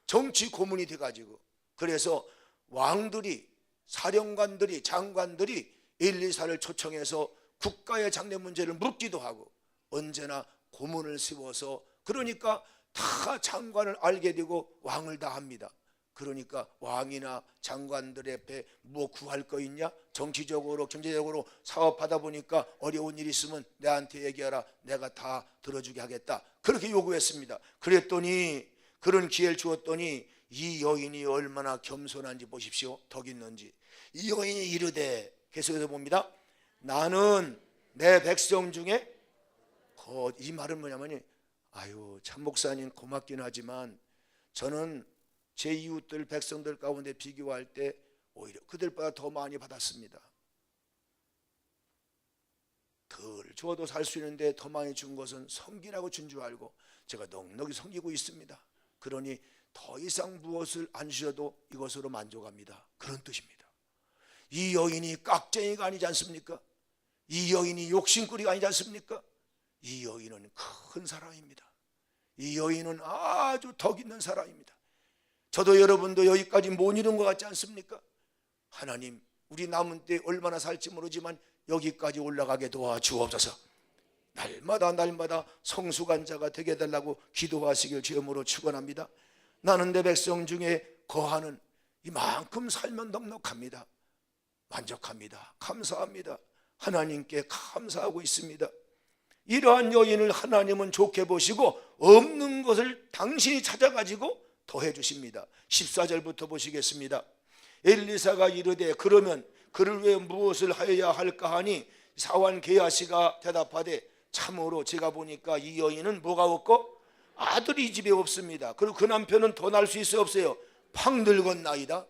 정치 고문이 돼가지고, 그래서 왕들이, 사령관들이, 장관들이 엘리사를 초청해서 국가의 장래 문제를 묻기도 하고 언제나 고문을 세워서, 그러니까 다 장관을 알게 되고 왕을 다 합니다. 그러니까 왕이나 장관들 앞에 뭐 구할 거 있냐? 정치적으로 경제적으로 사업하다 보니까 어려운 일 있으면 내한테 얘기하라, 내가 다 들어주게 하겠다, 그렇게 요구했습니다. 그랬더니, 그런 기회를 주었더니 이 여인이 얼마나 겸손한지 보십시오. 덕 있는지. 이 여인이 이르되, 계속해서 봅니다. 나는 내 백성 중에 이 말은 뭐냐면, 아유 참 목사님 고맙긴 하지만 저는 제 이웃들 백성들 가운데 비교할 때 오히려 그들보다 더 많이 받았습니다. 덜 줘도 살 수 있는데 더 많이 준 것은 섬기라고 준 줄 알고 제가 넉넉히 섬기고 있습니다. 그러니 더 이상 무엇을 안 주셔도 이것으로 만족합니다. 그런 뜻입니다. 이 여인이 깍쟁이가 아니지 않습니까? 이 여인이 욕심꾸리가 아니지 않습니까? 이 여인은 큰 사람입니다. 이 여인은 아주 덕 있는 사람입니다. 저도 여러분도 여기까지 못 이룬 것 같지 않습니까? 하나님, 우리 남은 때 얼마나 살지 모르지만 여기까지 올라가게 도와주옵소서. 날마다 성수간자가 되게 해달라고 기도하시길 주님으로 축원합니다. 나는 내 백성 중에 거하는 이만큼 살면 넉넉합니다. 만족합니다. 감사합니다. 하나님께 감사하고 있습니다. 이러한 여인을 하나님은 좋게 보시고 없는 것을 당신이 찾아가지고 더해 주십니다. 14절부터 보시겠습니다. 엘리사가 이르되 그러면 그를 위해 무엇을 하여야 할까 하니 사환 게하시가 대답하되 참으로 제가 보니까 이 여인은 뭐가 없고 아들이 이 집에 없습니다. 그리고 그 남편은 더 날 수 있어요 없어요? 팍 늙은 나이다.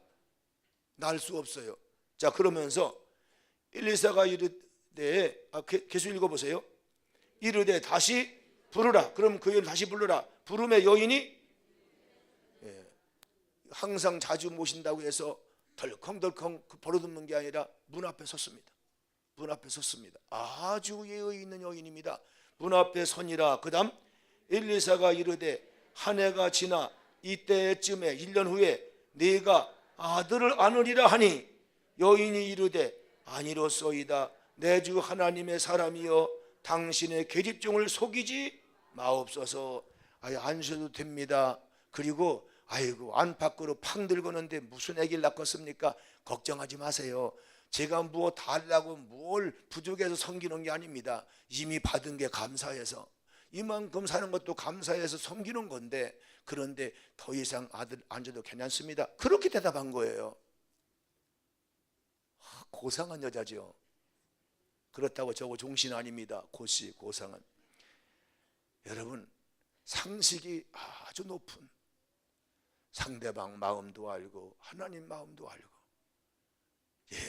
날 수 없어요. 자, 그러면서 엘리사가 이르되 계속 읽어보세요. 이르되 다시 부르라. 그럼 그 여인을 다시 부르라. 부르매 여인이 항상 자주 모신다고 해서 덜컹덜컹 버려두는 게 아니라 문 앞에 섰습니다. 문 앞에 섰습니다. 아주 예의 있는 여인입니다. 문 앞에 서니라. 그 다음 엘리사가 이르되 한 해가 지나 이때쯤에 1년 후에 네가 아들을 안으리라 하니 여인이 이르되 아니로소이다. 내 주 하나님의 사람이여 당신의 계집종을 속이지 마옵소서. 안 쉬어도 됩니다. 그리고 아이고 안팎으로 팡 들고는데 무슨 애기를 낳겠습니까? 걱정하지 마세요. 제가 뭐 달라고 뭘 부족해서 섬기는 게 아닙니다. 이미 받은 게 감사해서 이만큼 사는 것도 감사해서 섬기는 건데, 그런데 더 이상 아들 안 줘도 괜찮습니다. 그렇게 대답한 거예요. 고상한 여자죠. 그렇다고 저거 종신 아닙니다. 고씨 고상한. 여러분 상식이 아주 높은, 상대방 마음도 알고 하나님 마음도 알고,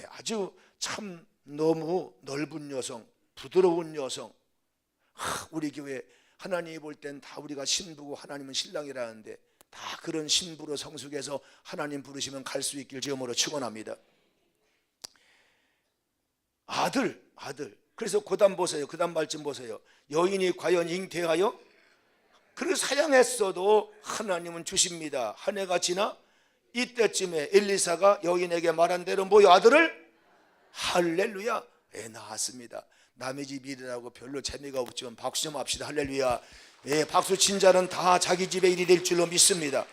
아주 참 너무 넓은 여성, 부드러운 여성. 우리 교회 하나님이 볼 땐 다 우리가 신부고 하나님은 신랑이라는데 다 그런 신부로 성숙해서 하나님 부르시면 갈 수 있길 주님으로 축원합니다. 아들. 그래서 고단 보세요. 그 다음 말씀 보세요. 여인이 과연 잉태하여 그를 사양했어도 하나님은 주십니다. 한 해가 지나 이때쯤에 엘리사가 여인에게 말한 대로 뭐요? 아들을 할렐루야 낳았습니다. 남의 집 일이라고 별로 재미가 없지만 박수 좀 합시다. 할렐루야. 박수 친 자는 다 자기 집의 일이 될 줄로 믿습니다.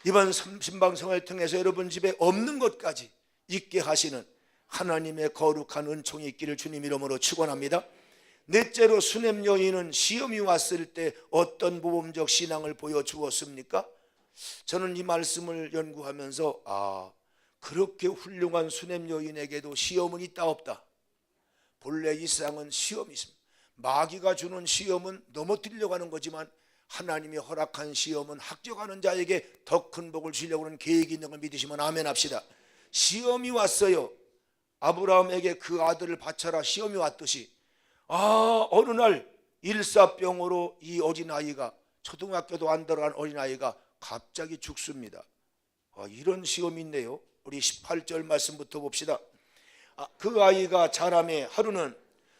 이번 신방송을 통해서 여러분 집에 없는 것까지 있게 하시는 하나님의 거룩한 은총이 있기를 주님 이름으로 축원합니다. 넷째로 수냄 여인은 시험이 왔을 때 어떤 모범적 신앙을 보여주었습니까? 저는 이 말씀을 연구하면서 그렇게 훌륭한 수냄 여인에게도 시험은 있다 없다. 본래 이 세상은 시험이 있습니다. 마귀가 주는 시험은 넘어뜨리려고 하는 거지만 하나님이 허락한 시험은 합격하는 자에게 더 큰 복을 주려고 하는 계획이 있는 걸 믿으시면 아멘 합시다. 시험이 왔어요. 아브라함에게 그 아들을 바쳐라 시험이 왔듯이 어느 날 일사병으로 이 어린아이가, 초등학교도 안 들어간 어린아이가 갑자기 죽습니다. 이런 시험이 있네요. 우리 18절 말씀부터 봅시다. 그 아이가 자라매 하루는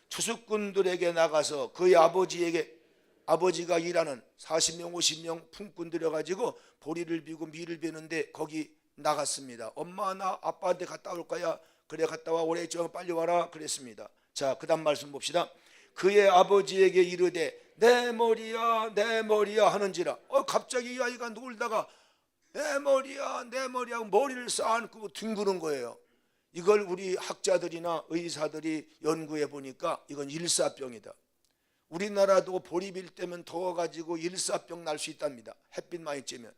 추수꾼들에게 나가서 그의 아버지가 일하는 40명 50명 품꾼 들여가지고 보리를 비고 밀을 베는데 거기 나갔습니다. 엄마 나 아빠한테 갔다 올 거야. 그래 갔다 와. 오래 있지 빨리 와라 그랬습니다. 자, 그 다음 말씀 봅시다. 그의 아버지에게 이르되 내 머리야 내 머리야 하는지라. 갑자기 이 아이가 놀다가 내 머리야 내 머리야 하고 머리를 쌓아안고 뒹구는 거예요. 이걸 우리 학자들이나 의사들이 연구해 보니까 이건 일사병이다. 우리나라도 보리빌 때면 더워가지고 일사병 날 수 있답니다. 햇빛 많이 쬐면.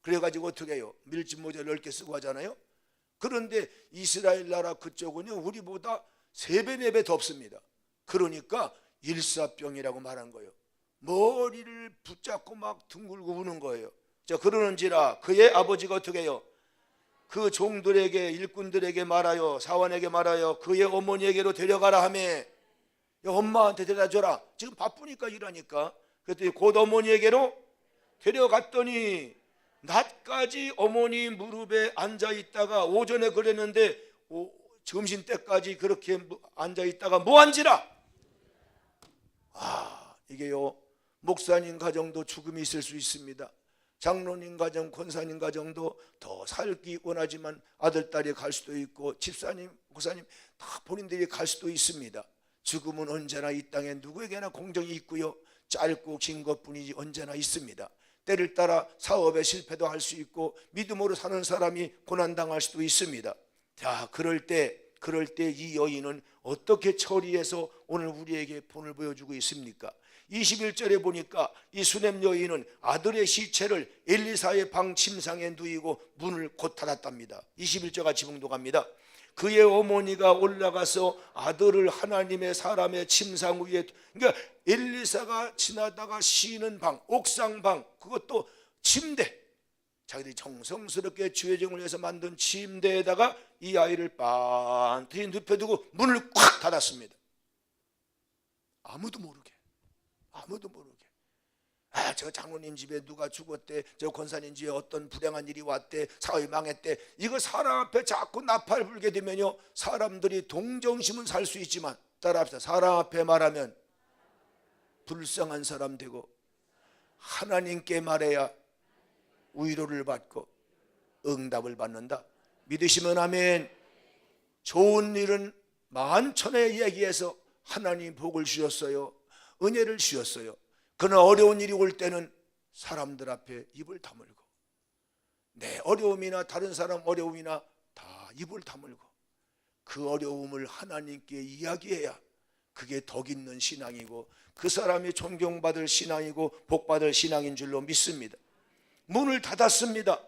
그래가지고 어떻게 해요? 밀짚 모자 넓게 쓰고 하잖아요. 그런데 이스라엘 나라 그쪽은요 우리보다 3배 4배 덥습니다. 그러니까 일사병이라고 말한 거예요. 머리를 붙잡고 막 둥글고 우는 거예요. 자, 그러는지라 그의 아버지가 어떻게 해요? 그 종들에게 일꾼들에게 말하여 사원에게 말하여 그의 어머니에게로 데려가라 하며 엄마한테 데려다줘라. 지금 바쁘니까 일하니까. 그랬더니 곧 어머니에게로 데려갔더니 낮까지 어머니 무릎에 앉아있다가 오전에 그랬는데 점심때까지 그렇게 앉아있다가 뭐한지라. 이게요 목사님 가정도 죽음이 있을 수 있습니다. 장로님 가정, 권사님 가정도 더 살기 원하지만 아들, 딸이 갈 수도 있고 집사님, 고사님 다 본인들이 갈 수도 있습니다. 죽음은 언제나 이 땅에 누구에게나 공정이 있고요 짧고 긴 것뿐이지 언제나 있습니다. 때를 따라 사업에 실패도 할 수 있고 믿음으로 사는 사람이 고난당할 수도 있습니다. 자, 그럴 때 이 여인은 어떻게 처리해서 오늘 우리에게 본을 보여주고 있습니까? 21절에 보니까 이 수냄 여인은 아들의 시체를 엘리사의 방 침상에 누이고 문을 곧 닫았답니다. 21절 같이 봉독합니다. 그의 어머니가 올라가서 아들을 하나님의 사람의 침상 위에, 그러니까 엘리사가 지나다가 쉬는 방, 옥상방, 그것도 침대, 자기들이 정성스럽게 주의 종을 위해서 만든 침대에다가 이 아이를 반드시 눕혀두고 문을 꽉 닫았습니다. 아무도 모르게. 저 장로님 집에 누가 죽었대, 저 권사님 집에 어떤 불행한 일이 왔대, 사업이 망했대. 이거 사람 앞에 자꾸 나팔 불게 되면요, 사람들이 동정심은 살 수 있지만, 따라합시다. 사람 앞에 말하면 불쌍한 사람 되고, 하나님께 말해야 위로를 받고 응답을 받는다. 믿으시면 아멘. 좋은 일은 만천에 얘기해서 하나님 복을 주셨어요, 은혜를 주셨어요. 그러나 어려운 일이 올 때는 사람들 앞에 입을 다물고, 내 어려움이나 다른 사람 어려움이나 다 입을 다물고 그 어려움을 하나님께 이야기해야 그게 덕 있는 신앙이고 그 사람이 존경받을 신앙이고 복받을 신앙인 줄로 믿습니다. 문을 닫았습니다.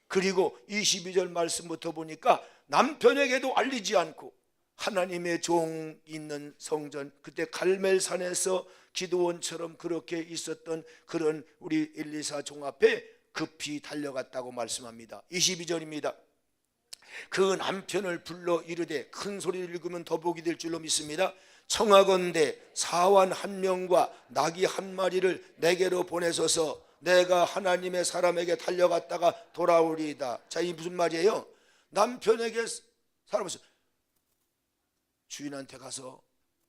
그리고 22절 말씀부터 보니까 남편에게도 알리지 않고 하나님의 종 있는 성전, 그때 갈멜산에서 기드온처럼 그렇게 있었던 그런 우리 엘리사 종 앞에 급히 달려갔다고 말씀합니다. 22절입니다. 그 남편을 불러 이르되, 큰 소리를 읽으면 더 복이 될 줄로 믿습니다. 청하건대 사환 한 명과 나귀 한 마리를 내게로 보내소서. 내가 하나님의 사람에게 달려갔다가 돌아오리이다. 자, 이 무슨 말이에요? 남편에게 사람을 주인한테 가서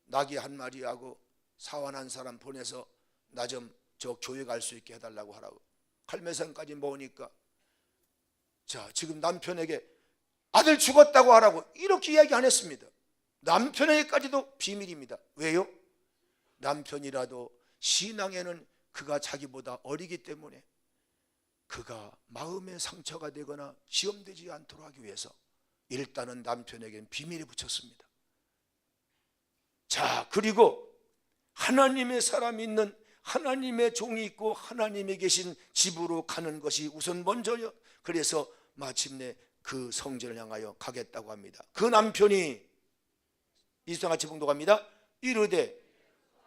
나귀 한 마리하고 사환 한 사람 보내서 나 좀 저 교회 갈 수 있게 해달라고 하라고. 갈매산까지 모으니까, 자, 지금 남편에게 아들 죽었다고 하라고 이렇게 이야기 안 했습니다. 남편에게까지도 비밀입니다. 왜요? 남편이라도 신앙에는 그가 자기보다 어리기 때문에 그가 마음의 상처가 되거나 시험되지 않도록 하기 위해서 일단은 남편에겐 비밀에 붙였습니다. 자, 그리고 하나님의 사람이 있는, 하나님의 종이 있고 하나님이 계신 집으로 가는 것이 우선 먼저요. 그래서 마침내 그 성전을 향하여 가겠다고 합니다. 그 남편이 이수장같이 봉독합니다. 이르되,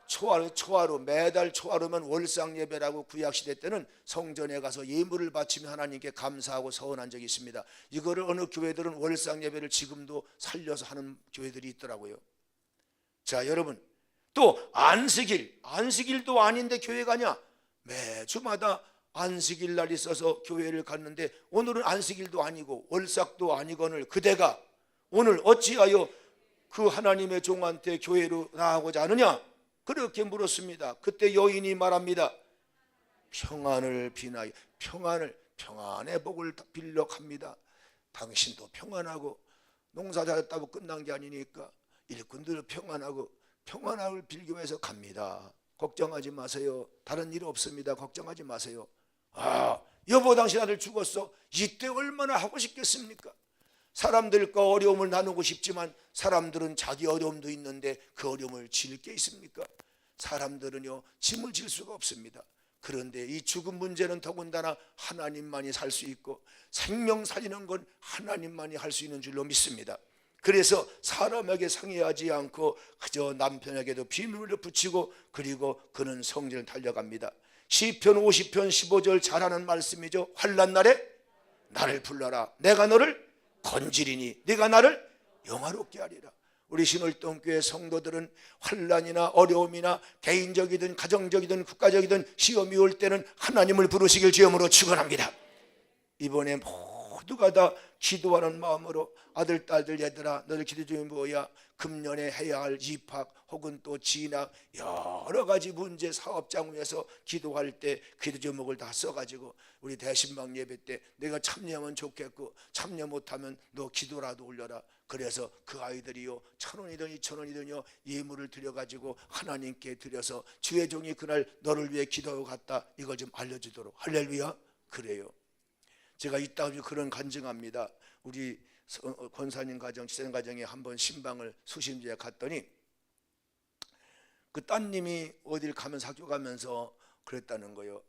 초하루 매달 초하루면 월상 예배라고 구약시대 때는 성전에 가서 예물을 바치며 하나님께 감사하고 서원한 적이 있습니다. 이거를 어느 교회들은 월상 예배를 지금도 살려서 하는 교회들이 있더라고요. 자, 여러분, 또 안식일도 아닌데 교회 가냐? 매주마다 안식일 날 있어서 교회를 갔는데 오늘은 안식일도 아니고 월삭도 아니거늘 그대가 오늘 어찌하여 그 하나님의 종한테 교회로 나가고자 하느냐? 그렇게 물었습니다. 그때 여인이 말합니다. 평안을 비나이, 평안의 복을 빌려 갑니다. 당신도 평안하고 농사 잘했다고 끝난 게 아니니까 일꾼들 평안함을 빌기 위해서 갑니다. 걱정하지 마세요. 다른 일 없습니다. 걱정하지 마세요. 여보, 당신 아들 죽었어. 이때 얼마나 하고 싶겠습니까? 사람들과 어려움을 나누고 싶지만 사람들은 자기 어려움도 있는데 그 어려움을 질 게 있습니까? 사람들은요, 짐을 질 수가 없습니다. 그런데 이 죽음 문제는 더군다나 하나님만이 살 수 있고 생명 살리는 건 하나님만이 할 수 있는 줄로 믿습니다. 그래서 사람에게 상의하지 않고 그저 남편에게도 비밀을 붙이고 그리고 그는 성전을 달려갑니다. 시편 50편 15절 잘하는 말씀이죠. 환난 날에 나를 불러라. 내가 너를 건지리니 네가 나를 영화롭게 하리라. 우리 신월동교회 성도들은 환난이나 어려움이나 개인적이든 가정적이든 국가적이든 시험이 올 때는 하나님을 부르시길 주여으로 축원합니다. 이번에 모두가 다 기도하는 마음으로 아들, 딸들, 얘들아, 너들 기도 중에 뭐야? 금년에 해야 할 입학 혹은 또 진학 여러 가지 문제, 사업장 위해서 기도할 때 기도 제목을 다 써가지고 우리 대신방 예배 때 내가 참여하면 좋겠고 참여 못하면 너 기도라도 올려라. 그래서 그 아이들이요 1,000원이든 2,000원이든요 예물을 드려가지고 하나님께 드려서 주의 종이 그날 너를 위해 기도하고 갔다, 이걸 좀 알려주도록. 할렐루야. 그래요. 제가 이따 그런 간증합니다. 우리 권사님 가정, 지사님 가정에 한번 신방을 수심제에 갔더니 그 따님이 어딜 가면서 학교 가면서 그랬다는 거예요.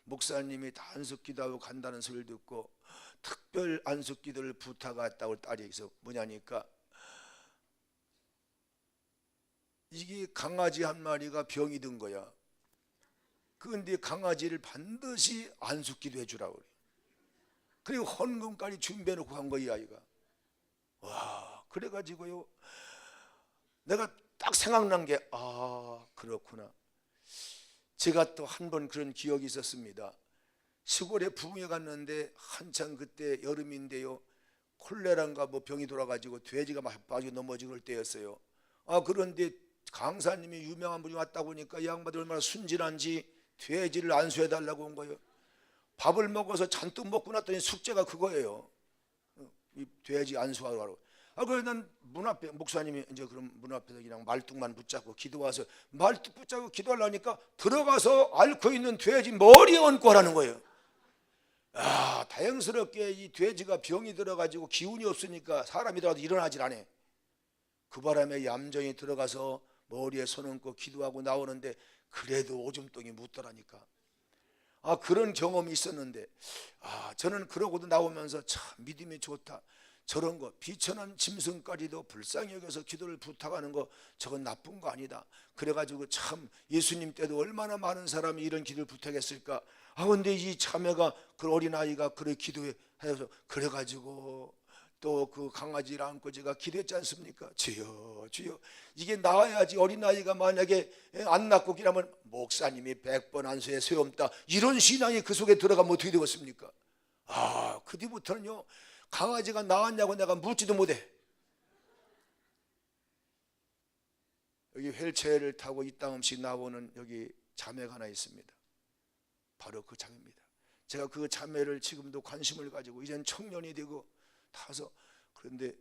목사님이 다 안숙기도하고 간다는 소리를 듣고 특별 안숙기도를 부탁했다고 딸이 해서 뭐냐니까 이게 강아지 한 마리가 병이 든 거야. 그런데 강아지를 반드시 안숙기도 해주라고 그래. 그리고 헌금까지 준비해놓고 간 거야, 이 아이가. 와, 그래가지고요 내가 딱 생각난 게 그렇구나. 제가 또 한 번 그런 기억이 있었습니다. 시골에 부흥회 갔는데 한창 그때 여름인데요, 콜레라인가 뭐 병이 돌아가지고 돼지가 막 빠지고 넘어지고 그럴 때였어요. 그런데 강사님이 유명한 분이 왔다 보니까 이 양반들 얼마나 순진한지 돼지를 안수해달라고 온 거예요. 밥을 먹어서 잔뜩 먹고 났더니 숙제가 그거예요. 이 돼지 안수하라고. 그래서 난 문 앞에, 목사님이 이제 그럼 문 앞에서 그냥 말뚝만 붙잡고 기도 와서 말뚝 붙잡고 기도하려니까 들어가서 앓고 있는 돼지 머리에 얹고 하라는 거예요. 다행스럽게 이 돼지가 병이 들어가지고 기운이 없으니까 사람이 들어가도 일어나질 않아. 그 바람에 얌전히 들어가서 머리에 손 얹고 기도하고 나오는데 그래도 오줌똥이 묻더라니까. 그런 경험이 있었는데 저는 그러고도 나오면서 참 믿음이 좋다. 저런 거 비천한 짐승까지도 불쌍히 여겨서 기도를 부탁하는 거, 저건 나쁜 거 아니다. 그래가지고 참 예수님 때도 얼마나 많은 사람이 이런 기도를 부탁했을까. 근데 이 자매가, 그 어린아이가 그래 기도해서 그래가지고 또 그 강아지를 안고 제가 기도했지 않습니까? 주여 주여, 이게 나와야지. 어린아이가 만약에 안 낳고 기라면 목사님이 100번 안수에 소용없다, 이런 신앙이 그 속에 들어가면 어떻게 되겠습니까? 그 뒤부터는요, 강아지가 나왔냐고 내가 묻지도 못해. 여기 휠체어를 타고 이따금씩 나오는 여기 자매가 하나 있습니다. 바로 그 자매입니다. 제가 그 자매를 지금도 관심을 가지고 이젠 청년이 되고 타서, 그런데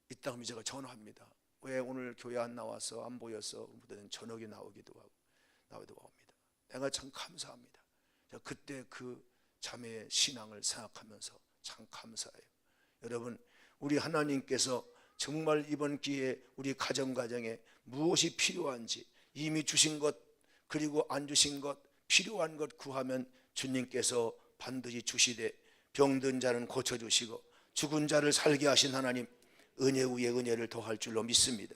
이따금 제가 전화합니다. 왜 오늘 교회 안 나와서 안 보여서? 저녁에 나오기도 하고 옵니다. 내가 참 감사합니다. 그때 그 자매의 신앙을 생각하면서 참 감사해요. 여러분, 우리 하나님께서 정말 이번 기회에 우리 가정에 무엇이 필요한지 이미 주신 것, 그리고 안 주신 것, 필요한 것 구하면 주님께서 반드시 주시되, 병든 자는 고쳐주시고 죽은 자를 살게 하신 하나님, 은혜 위에 은혜를 더할 줄로 믿습니다.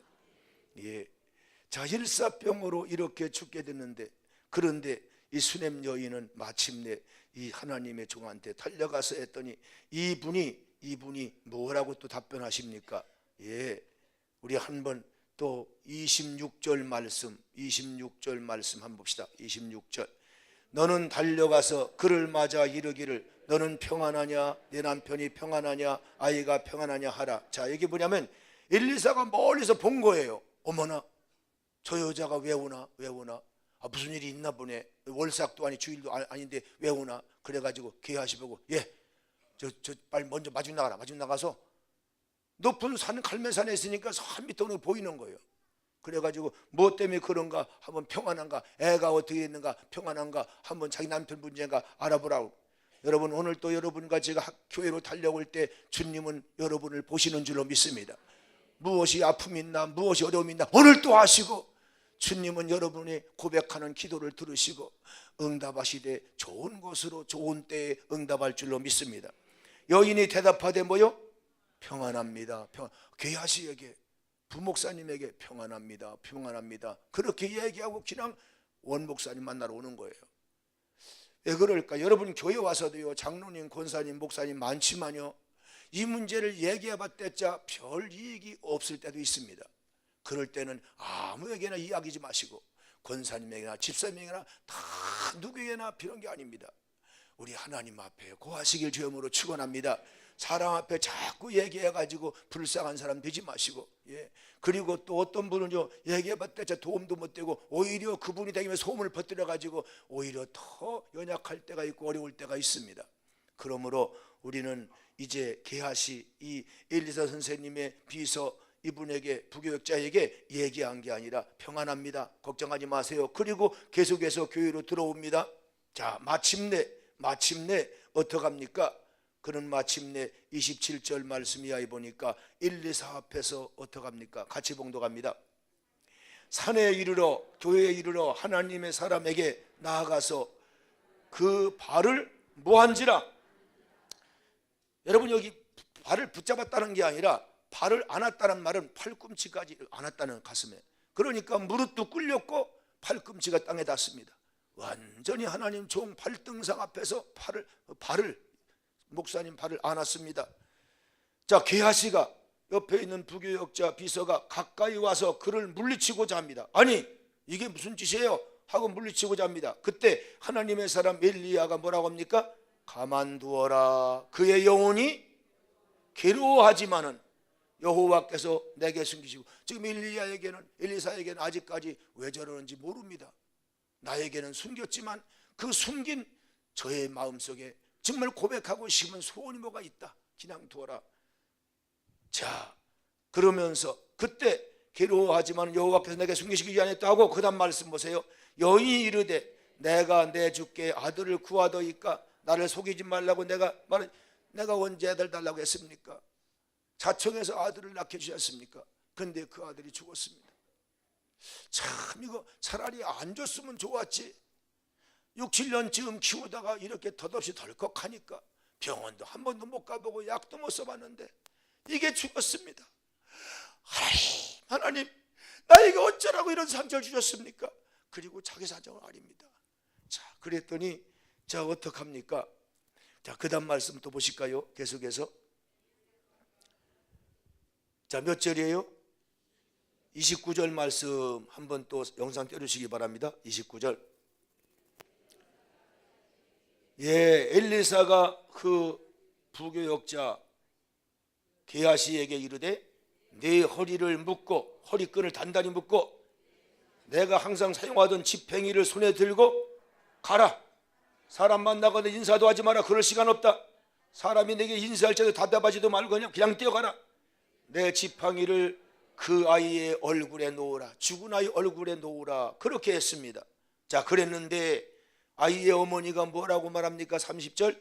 자, 일사병으로 이렇게 죽게 됐는데, 그런데 이 수냄 여인은 마침내 이 하나님의 종한테 달려가서 했더니 이분이 뭐라고 또 답변하십니까? 우리 한번 또 26절 말씀 한번 봅시다. 26절. 너는 달려가서 그를 맞아 이르기를 너는 평안하냐, 내 남편이 평안하냐, 아이가 평안하냐 하라. 자, 이게 뭐냐면 엘리사가 멀리서 본 거예요. 어머나, 저 여자가 왜 오나? 무슨 일이 있나 보네. 월삭도 아니 주일도 아닌데 왜 오나? 그래가지고 게하시 보고 저 빨리 먼저 마중 나가서 높은 산 갈매산에 있으니까 산 밑에 오는 게 보이는 거예요. 그래가지고 뭐 때문에 그런가 한번, 평안한가, 애가 어떻게 있는가, 평안한가 한번, 자기 남편 문제인가 알아보라고. 여러분, 오늘 또 여러분과 제가 교회로 달려올 때 주님은 여러분을 보시는 줄로 믿습니다. 무엇이 아픔이 있나, 무엇이 어려움이 있나 오늘 또 아시고, 주님은 여러분이 고백하는 기도를 들으시고 응답하시되 좋은 것으로 좋은 때에 응답할 줄로 믿습니다. 여인이 대답하되 뭐요? 평안합니다. 괴하시에게, 부목사님에게 평안합니다. 그렇게 얘기하고 그냥 원목사님 만나러 오는 거예요. 왜 그럴까? 여러분, 교회 와서도요, 장로님, 권사님, 목사님 많지만요, 이 문제를 얘기해봤자 별 이익이 없을 때도 있습니다. 그럴 때는 아무에게나 이야기하지 마시고, 권사님에게나 집사님에게나 다 누구에게나 필요한 게 아닙니다. 우리 하나님 앞에 고하시길 주여으로 축원합니다. 사람 앞에 자꾸 얘기해가지고 불쌍한 사람 되지 마시고, 그리고 또 어떤 분은요, 얘기해봤자 도움도 못 되고 오히려 그분이 되면 소문을 퍼뜨려가지고 오히려 더 연약할 때가 있고 어려울 때가 있습니다. 그러므로 우리는 이제 게하시, 이 엘리사 선생님의 비서 이분에게, 부교역자에게 얘기한 게 아니라 평안합니다, 걱정하지 마세요. 그리고 계속해서 교회로 들어옵니다. 자, 마침내 어떡합니까? 그는 마침내 27절 말씀 이하에 보니까 엘리사 앞에서 어떡합니까? 같이 봉독합니다. 산에 이르러, 교회에 이르러 하나님의 사람에게 나아가서 그 발을 뭐한지라. 여러분, 여기 발을 붙잡았다는 게 아니라 발을 안았다는 말은 팔꿈치까지 안았다는, 가슴에. 그러니까 무릎도 꿇렸고 팔꿈치가 땅에 닿습니다. 완전히 하나님 종 발등상 앞에서 발을 목사님 발을 안았습니다. 자, 게하시가 옆에 있는 부교역자 비서가 가까이 와서 그를 물리치고자 합니다. 아니, 이게 무슨 짓이에요? 하고 물리치고자 합니다. 그때 하나님의 사람 엘리야가 뭐라고 합니까? 가만두어라. 그의 영혼이 괴로워하지만은 여호와께서 내게 숨기시고. 지금 엘리사에게는 아직까지 왜 저러는지 모릅니다. 나에게는 숨겼지만 그 숨긴 저의 마음속에 정말 고백하고 싶은 소원이 뭐가 있다. 그냥 두어라. 자, 그러면서 그때 괴로워하지만 여호와께서 내게 숨기시기 아니했다 하고 그 다음 말씀 보세요. 여인이 이르되 내가 내 주께 아들을 구하더이까 나를 속이지 말라고 내가 언제 아들 달라고 했습니까? 자청해서 아들을 낳게 주셨습니까? 그런데 그 아들이 죽었습니다. 참 이거 차라리 안 줬으면 좋았지. 6, 7년쯤 키우다가 이렇게 덧없이 덜컥하니까 병원도 한 번도 못 가보고 약도 못 써봤는데 이게 죽었습니다. 하나님 나에게 어쩌라고 이런 상처를 주셨습니까? 그리고 자기 사정을 아립니다. 자, 그랬더니 자 어떡합니까? 자, 그 다음 말씀 또 보실까요? 계속해서 자, 몇 절이에요? 29절 말씀 한번 또 영상 떼주시기 바랍니다. 29절. 예, 엘리사가 그 부교역자 게하시에게 이르되 네 허리를 묶고 허리끈을 단단히 묶고 내가 항상 사용하던 지팽이를 손에 들고 가라. 사람 만나거나 인사도 하지 마라. 그럴 시간 없다. 사람이 내게 인사할 때도 답답하지도 말고 그냥 뛰어가라. 내 지팡이를 그 아이의 얼굴에 놓으라. 죽은 아이 얼굴에 놓으라. 그렇게 했습니다. 자, 그랬는데 아이의 어머니가 뭐라고 말합니까? 30절.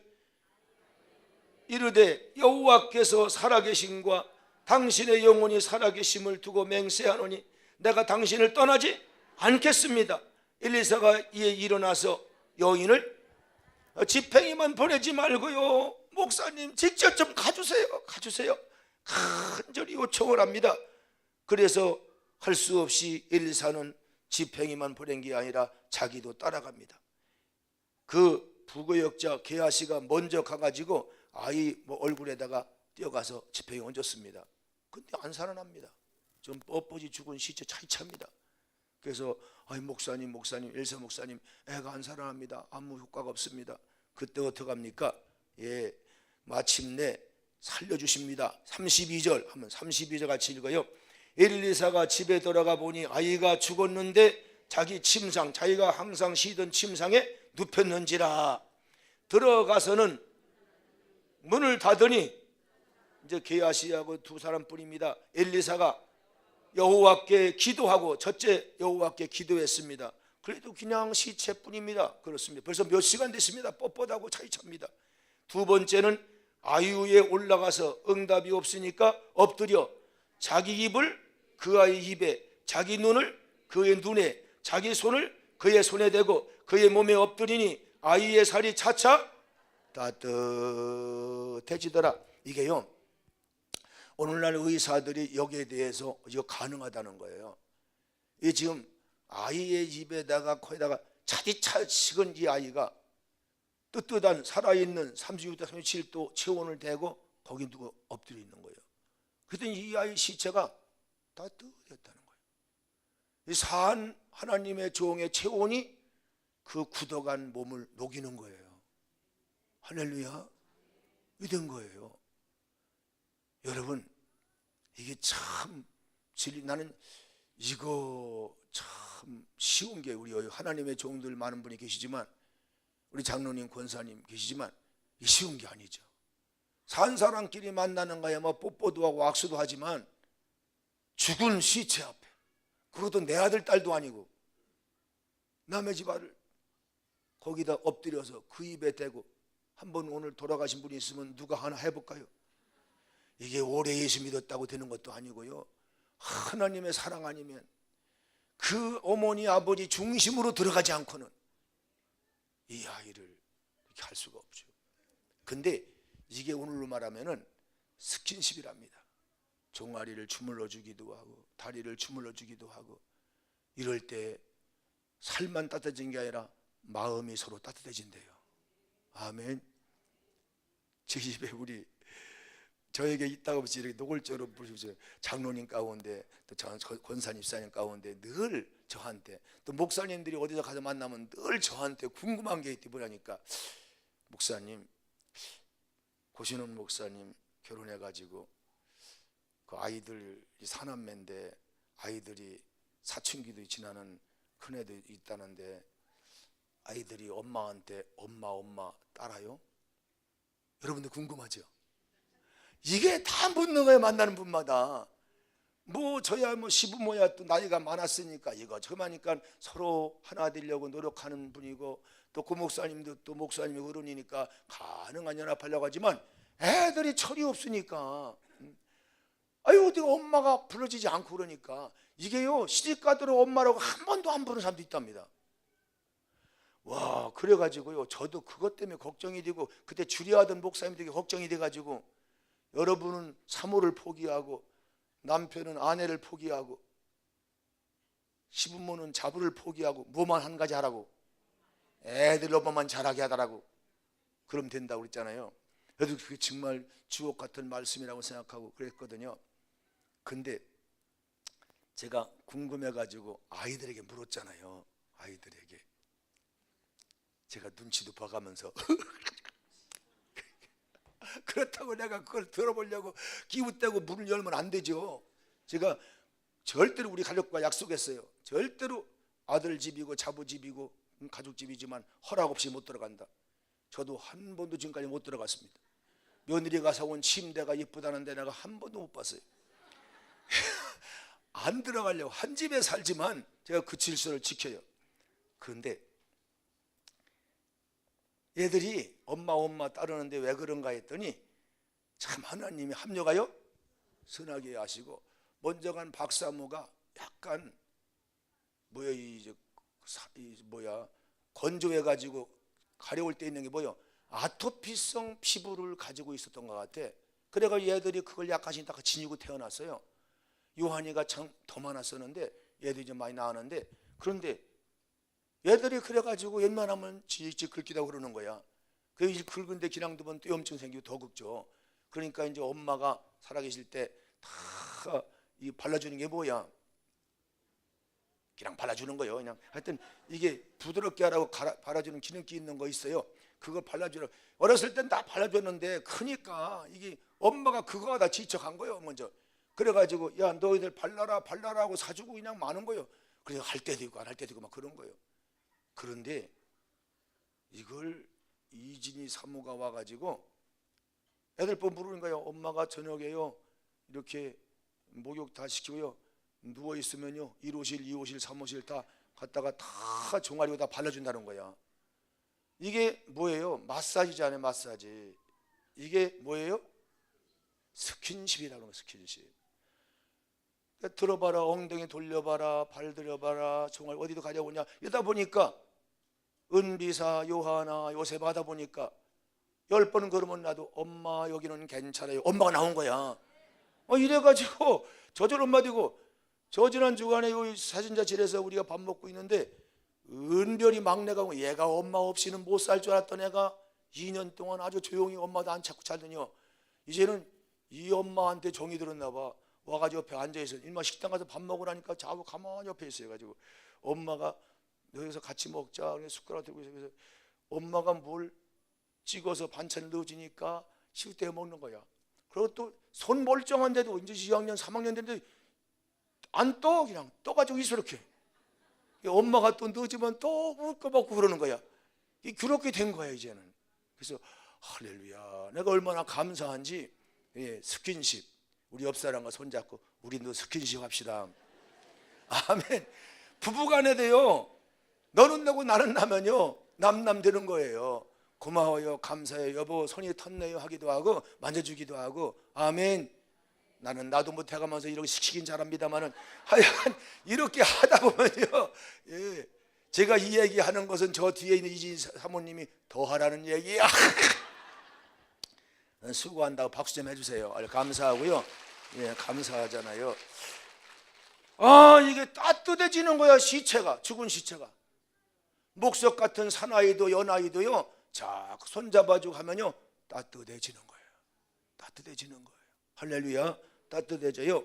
이르되 여호와께서 살아계심과 당신의 영혼이 살아계심을 두고 맹세하노니 내가 당신을 떠나지 않겠습니다. 엘리사가 이에 일어나서 여인을 지팽이만 보내지 말고요, 목사님 직접 좀 가주세요. 간절히 요청을 합니다. 그래서 할 수 없이 엘리사는 지팽이만 보낸 게 아니라 자기도 따라갑니다. 그 부거역자 게하시가 먼저 가가지고 아이 얼굴에다가 뛰어가서 지팽이 얹었습니다. 근데 안 살아납니다. 좀 뻣뻣이 죽은 시체 차이차입니다. 그래서 목사님 엘리사 목사님 애가 안 살아납니다. 아무 효과가 없습니다. 그때 어떡합니까? 예, 마침내 살려주십니다. 32절 한번 32절 같이 읽어요. 엘리사가 집에 들어가 보니 아이가 죽었는데 자기 침상, 자기가 항상 쉬던 침상에 눕혔는지라. 들어가서는 문을 닫으니 이제 게하시하고 두 사람뿐입니다. 엘리사가 여호와께 기도하고 첫째 여호와께 기도했습니다. 그래도 그냥 시체뿐입니다. 그렇습니다. 벌써 몇 시간 됐습니다. 뻣뻣하고 차이찹니다. 두 번째는 아이 위에 올라가서 응답이 없으니까 엎드려 자기 입을 그 아이 입에, 자기 눈을 그의 눈에, 자기 손을 그의 손에 대고 그의 몸에 엎드리니 아이의 살이 차차 따뜻해지더라. 이게요, 오늘날 의사들이 여기에 대해서 이거 가능하다는 거예요. 이 지금 아이의 입에다가 코에다가 차디차 식은 이 아이가 뜨뜻한 살아있는 36도 37도 체온을 대고 거기 누가 엎드려 있는 거예요. 그랬더니 이 아이 시체가 따뜻했다는 거예요. 이 사한 하나님의 종의 체온이 그 굳어간 몸을 녹이는 거예요. 할렐루야. 이된 거예요. 여러분, 이게 참 나는 이거 참 쉬운 게, 우리 하나님의 종들 많은 분이 계시지만, 우리 장로님 권사님 계시지만 이게 쉬운 게 아니죠. 산 사람끼리 만나는 거야 뭐 뽀뽀도 하고 악수도 하지만 죽은 시체 앞에, 그것도 내 아들 딸도 아니고 남의 집 아들 거기다 엎드려서 그 입에 대고, 한번 오늘 돌아가신 분이 있으면 누가 하나 해볼까요? 이게 오래 예수 믿었다고 되는 것도 아니고요, 하나님의 사랑 아니면 그 어머니 아버지 중심으로 들어가지 않고는 이 아이를 이렇게 할 수가 없죠. 근데 이게 오늘로 말하면은 스킨십이랍니다. 종아리를 주물러 주기도 하고 다리를 주물러 주기도 하고, 이럴 때 살만 따뜻해진 게 아니라 마음이 서로 따뜻해진대요. 아멘. 제 집에 우리 저에게 있다고 없이 이렇게 노골적으로 부르시죠. 장로님 가운데 또 권사님 집사님 가운데 늘 저한테, 또 목사님들이 어디서 가서 만나면 늘 저한테 궁금한 게 있대. 뭐라니까, 목사님, 고신원 목사님 결혼해가지고 그 아이들이 사남매인데 아이들이 사춘기도 지나는 큰애도 있다는데 아이들이 엄마한테 엄마 따라요? 여러분들 궁금하죠? 이게 다 묻는 거예요. 만나는 분마다. 뭐 저야 뭐 시부모야 또 나이가 많았으니까 이거 저마니까 서로 하나 되려고 노력하는 분이고, 또 그 목사님도 또 목사님이 어른이니까 가능한 연합하려고 하지만 애들이 철이 없으니까 아유 어디 엄마가 불러지지 않고 그러니까 이게요, 시집가도록 엄마라고 한 번도 안 부르는 사람도 있답니다. 와, 그래가지고요 저도 그것 때문에 걱정이 되고, 그때 주례하던 목사님들에게 걱정이 돼가지고, 여러분은 사모를 포기하고 남편은 아내를 포기하고 시부모는 자부를 포기하고 뭐만 한 가지 하라고, 애들 엄마만 잘하게 하더라고. 그럼 된다고 그랬잖아요. 그래도 그게 정말 주옥 같은 말씀이라고 생각하고 그랬거든요. 근데 제가 궁금해가지고 아이들에게 물었잖아요. 아이들에게 제가 눈치도 봐가면서 그렇다고 내가 그걸 들어보려고 기웃대고 문을 열면 안 되죠. 제가 절대로 우리 가족과 약속했어요. 절대로 아들 집이고 자부 집이고 가족 집이지만 허락 없이 못 들어간다. 저도 한 번도 지금까지 못 들어갔습니다. 며느리가 사온 침대가 예쁘다는데 내가 한 번도 못 봤어요. 안 들어가려고. 한 집에 살지만 제가 그 질서를 지켜요. 그런데 얘들이 엄마 따르는데 왜 그런가 했더니 참 하나님이 합력하여 선하게 하시고, 먼저 간 박사모가 약간 건조해가지고 가려울 때 있는 게 아토피성 피부를 가지고 있었던 것 같아. 그래가 얘들이 그걸 약간씩 다 지니고 태어났어요. 요한이가 참 더 많았었는데 얘들이 좀 많이 나왔는데, 그런데 얘들이 그래가지고 웬만하면 지직 긁기다고 그러는 거야. 그 긁은데 기랑 두번 뇌염증 생기고 더 긁죠. 그러니까 이제 엄마가 살아계실 때 다 이 발라주는 게 뭐야? 그냥 발라주는 거예요. 그냥 하여튼 이게 부드럽게 하라고 발라주는 기름기 있는 거 있어요. 그걸 발라주라. 어렸을 땐 다 발라줬는데 크니까 이게 엄마가 그거가 다 지쳐간 거예요. 먼저 그래가지고 야 너희들 발라라 하고 사주고 그냥 많은 거예요. 그래서 할 때도 있고 안 할 때도 있고 막 그런 거예요. 그런데 이걸 이진이 사모가 와가지고 애들 물으는 거예요. 엄마가 저녁에요 이렇게 목욕 다 시키고요 누워있으면요 1호실 2호실 3호실 다 갔다가 다 종아리고 다 발라준다는 거야. 이게 뭐예요? 마사지잖아요. 마사지. 이게 뭐예요? 스킨십이라는 거예요. 스킨십. 들어봐라, 엉덩이 돌려봐라, 발 들여봐라, 종아리 어디도 가려보냐 이러다 보니까 은비사 요하나 요셉 하다 보니까 10번은 걸으면 나도 엄마 여기는 괜찮아요. 엄마가 나온 거야. 이래가지고 저절 엄마 되고, 저 지난 주간에 요 사진자실에서 우리가 밥 먹고 있는데 은별이 막내가 오고, 얘가 엄마 없이는 못 살 줄 알았던 애가 2년 동안 아주 조용히 엄마도 안 찾고 살더니요 이제는 이 엄마한테 정이 들었나 봐. 와가지고 옆에 앉아있어. 일마 식당 가서 밥 먹으라니까 자고 가만히 옆에 있어가지고 엄마가 여기서 같이 먹자. 숟가락 들고 있어. 그래서 엄마가 뭘 찍어서 반찬을 넣어주니까 식대에 먹는 거야. 그리고 또 손 멀쩡한데도 이제 2학년 3학년 됐는데 안 떠. 그냥 떠가지고 이렇게 엄마가 또 넣어주면 또 웃고 먹고 그러는 거야. 그렇게 된 거야 이제는. 그래서 할렐루야, 내가 얼마나 감사한지. 스킨십, 우리 옆 사람과 손잡고 우리도 스킨십 합시다. 아멘. 부부간에도요 너는 나고 나는 나면요 남남 되는 거예요. 고마워요, 감사해요, 여보 손이 텄네요 하기도 하고 만져주기도 하고. 아멘. 나도 못해가면서 이렇게 시키긴 잘합니다만은 하여간 이렇게 하다 보면요 제가 이 얘기하는 것은 저 뒤에 있는 이진 사모님이 더 하라는 얘기야. 수고한다고 박수 좀 해주세요. 감사하고요. 감사하잖아요. 이게 따뜻해지는 거야. 시체가, 죽은 시체가. 목석 같은 사나이도 연아이도요 자 손잡아주고 하면요 따뜻해지는 거예요. 따뜻해지는 거예요. 할렐루야. 따뜻해져요.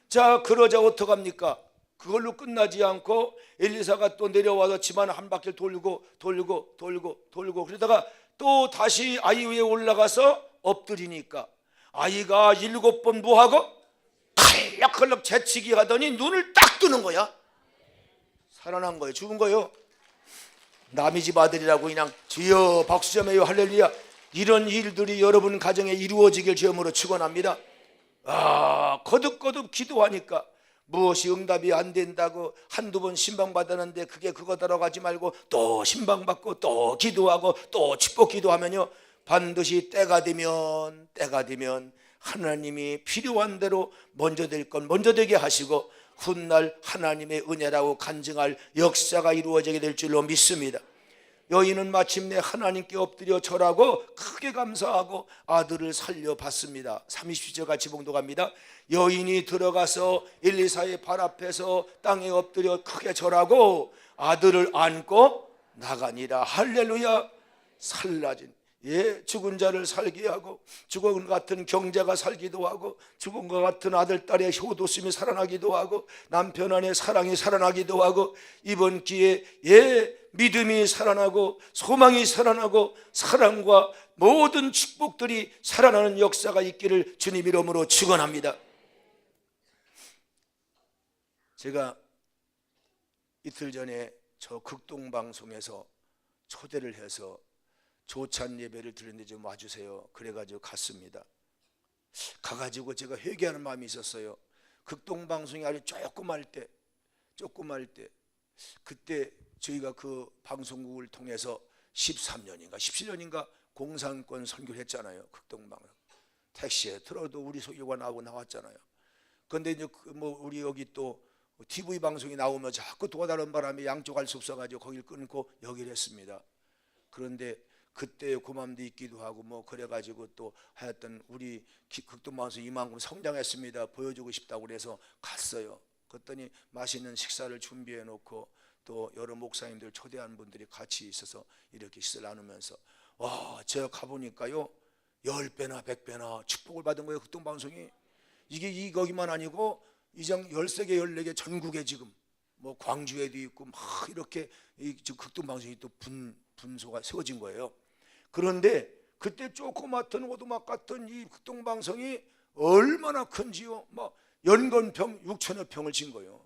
자, 그러자 어떡합니까? 그걸로 끝나지 않고 엘리사가 또 내려와서 집안 한 바퀴를 돌고 그러다가 또 다시 아이 위에 올라가서 엎드리니까 아이가 7번 뭐하고 컬럭컬럭 재치기 하더니 눈을 딱 뜨는 거야. 살아난 거예요. 죽은 거예요. 남의 집 아들이라고 그냥 주여 박수 좀 해요. 할렐루야. 이런 일들이 여러분 가정에 이루어지길 주여으로 축원합니다. 거듭거듭 기도하니까 무엇이 응답이 안 된다고 한두 번 신방받았는데 그게 그거다라고 하지 말고 또 신방받고 또 기도하고 또 축복 기도하면요, 반드시 때가 되면 하나님이 필요한 대로 먼저 될 건 먼저 되게 하시고 훗날 하나님의 은혜라고 간증할 역사가 이루어지게 될 줄로 믿습니다. 여인은 마침내 하나님께 엎드려 절하고 크게 감사하고 아들을 살려봤습니다. 30절 같이 봉독합니다. 여인이 들어가서 엘리사의 발 앞에서 땅에 엎드려 크게 절하고 아들을 안고 나가니라. 할렐루야. 살라진 죽은 자를 살게 하고 죽은 것 같은 경자가 살기도 하고 죽은 것 같은 아들 딸의 효도심이 살아나기도 하고 남편 안에 사랑이 살아나기도 하고 이번 기회에 믿음이 살아나고 소망이 살아나고 사랑과 모든 축복들이 살아나는 역사가 있기를 주님 이름으로 축원합니다. 제가 이틀 전에 저 극동방송에서 초대를 해서 조찬 예배를 드렸는데 좀 와주세요. 그래가지고 갔습니다. 가가지고 제가 회개하는 마음이 있었어요. 극동방송이 아주 조그말 때 그때 저희가 그 방송국을 통해서 13년인가 17년인가 공산권 선교를 했잖아요. 극동방송 택시에 들어도 우리 소유가 나오고 나왔잖아요. 그런데 이제 뭐 우리 여기 또 TV 방송이 나오면 자꾸 도와달라는 바람에 양쪽 할 수 없어가지고 거기를 끊고 여기를 했습니다. 그런데 그때 고맘도 있기도 하고 뭐 그래가지고 또 하여튼 우리 극동방송 이만큼 성장했습니다. 보여주고 싶다고 그래서 갔어요. 그랬더니 맛있는 식사를 준비해 놓고 또 여러 목사님들 초대한 분들이 같이 있어서 이렇게 식사를 나누면서 제가 가보니까요 10배나 100배나 축복을 받은 거예요. 극동방송이. 이게 거기만 아니고 이장 13개 14개 전국에 지금 뭐 광주에도 있고 막 이렇게 극동방송이 또 분소가 세워진 거예요. 그런데 그때 조그맣던 오두막 같은 이 극동방송이 얼마나 큰지요. 막 연건평 6천여 평을 진 거예요.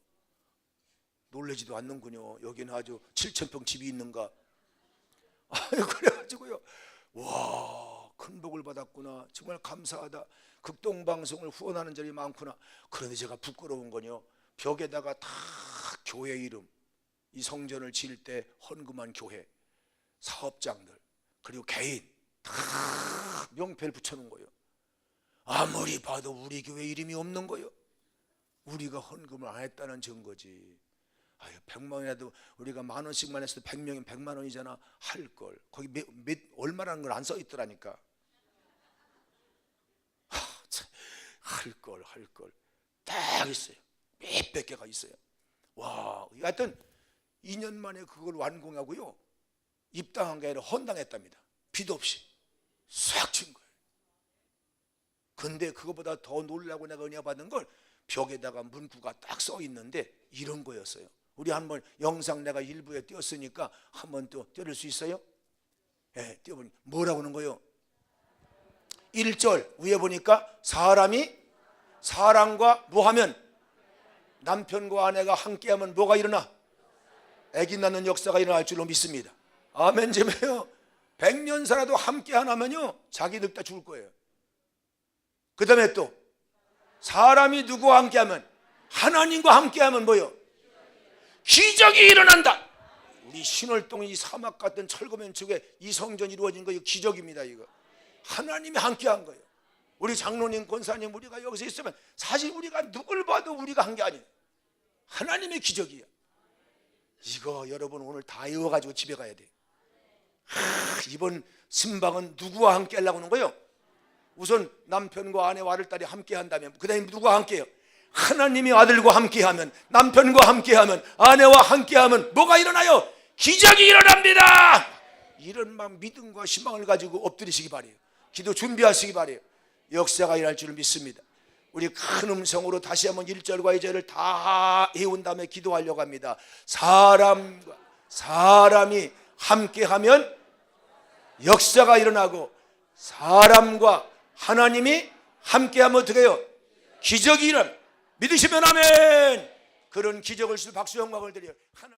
놀라지도 않는군요. 여기는 아주 7,000평 집이 있는가. 그래가지고요, 와, 큰 복을 받았구나. 정말 감사하다. 극동방송을 후원하는 자리 많구나. 그런데 제가 부끄러운 건요, 벽에다가 다 교회 이름, 이 성전을 지을 때 헌금한 교회, 사업장들, 그리고 개인 다 명패를 붙여놓은 거예요. 아무리 봐도 우리 교회 이름이 없는 거예요. 우리가 헌금을 안 했다는 증거지. 100만 원이라도 우리가 만 원씩만 했어도 100명이면 100만 원이잖아. 할걸. 거기 얼마라는 걸 안 써 있더라니까. 할걸 딱 있어요. 몇백 개가 있어요. 와, 하여튼 2년 만에 그걸 완공하고요, 입당한 게 아니라 헌당했답니다. 빚 없이 싹 친 거예요. 근데 그거보다 더 놀라고 내가 은혜 받은 걸 벽에다가 문구가 딱 써 있는데 이런 거였어요. 우리 한번 영상 내가 일부에 띄웠으니까 한번 또 띄울 수 있어요? 네, 띄워보니 뭐라고 하는 거예요? 1절 위에 보니까 사람이 사랑과 뭐하면, 남편과 아내가 함께하면 뭐가 일어나? 아기 낳는 역사가 일어날 줄로 믿습니다. 아멘 좀 해요. 100년 살아도 함께 안 하면요 자기들 다 죽을 거예요. 그 다음에 또 사람이 누구와 함께하면, 하나님과 함께하면 뭐요? 기적이 일어난다. 우리 신월동 이 사막 같은 철거면 쪽에 이 성전이 이루어진 거 이거 기적입니다. 이거 하나님이 함께한 거예요. 우리 장로님, 권사님, 우리가 여기서 있으면 사실 우리가 누굴 봐도 우리가 한 게 아니에요. 하나님의 기적이야. 이거 여러분 오늘 다 외워가지고 집에 가야 돼요. 이번 신방은 누구와 함께 하려고 하는 거예요? 우선 남편과 아내와 아들딸이 함께 한다면 그 다음에 누구와 함께 해요? 하나님이 아들과 함께하면, 남편과 함께하면, 아내와 함께하면 뭐가 일어나요? 기적이 일어납니다. 이런 막 믿음과 희망을 가지고 엎드리시기 바래요. 기도 준비하시기 바래요. 역사가 일어날 줄을 믿습니다. 우리 큰 음성으로 다시 한번 1절과 2절을 다 해온 다음에 기도하려고 합니다. 사람이 함께하면 역사가 일어나고, 사람과 하나님이 함께하면 어떻게 해요? 기적이 일어납니다. 믿으시면 아멘. 그런 기적을 실 박수 영광을 드려요.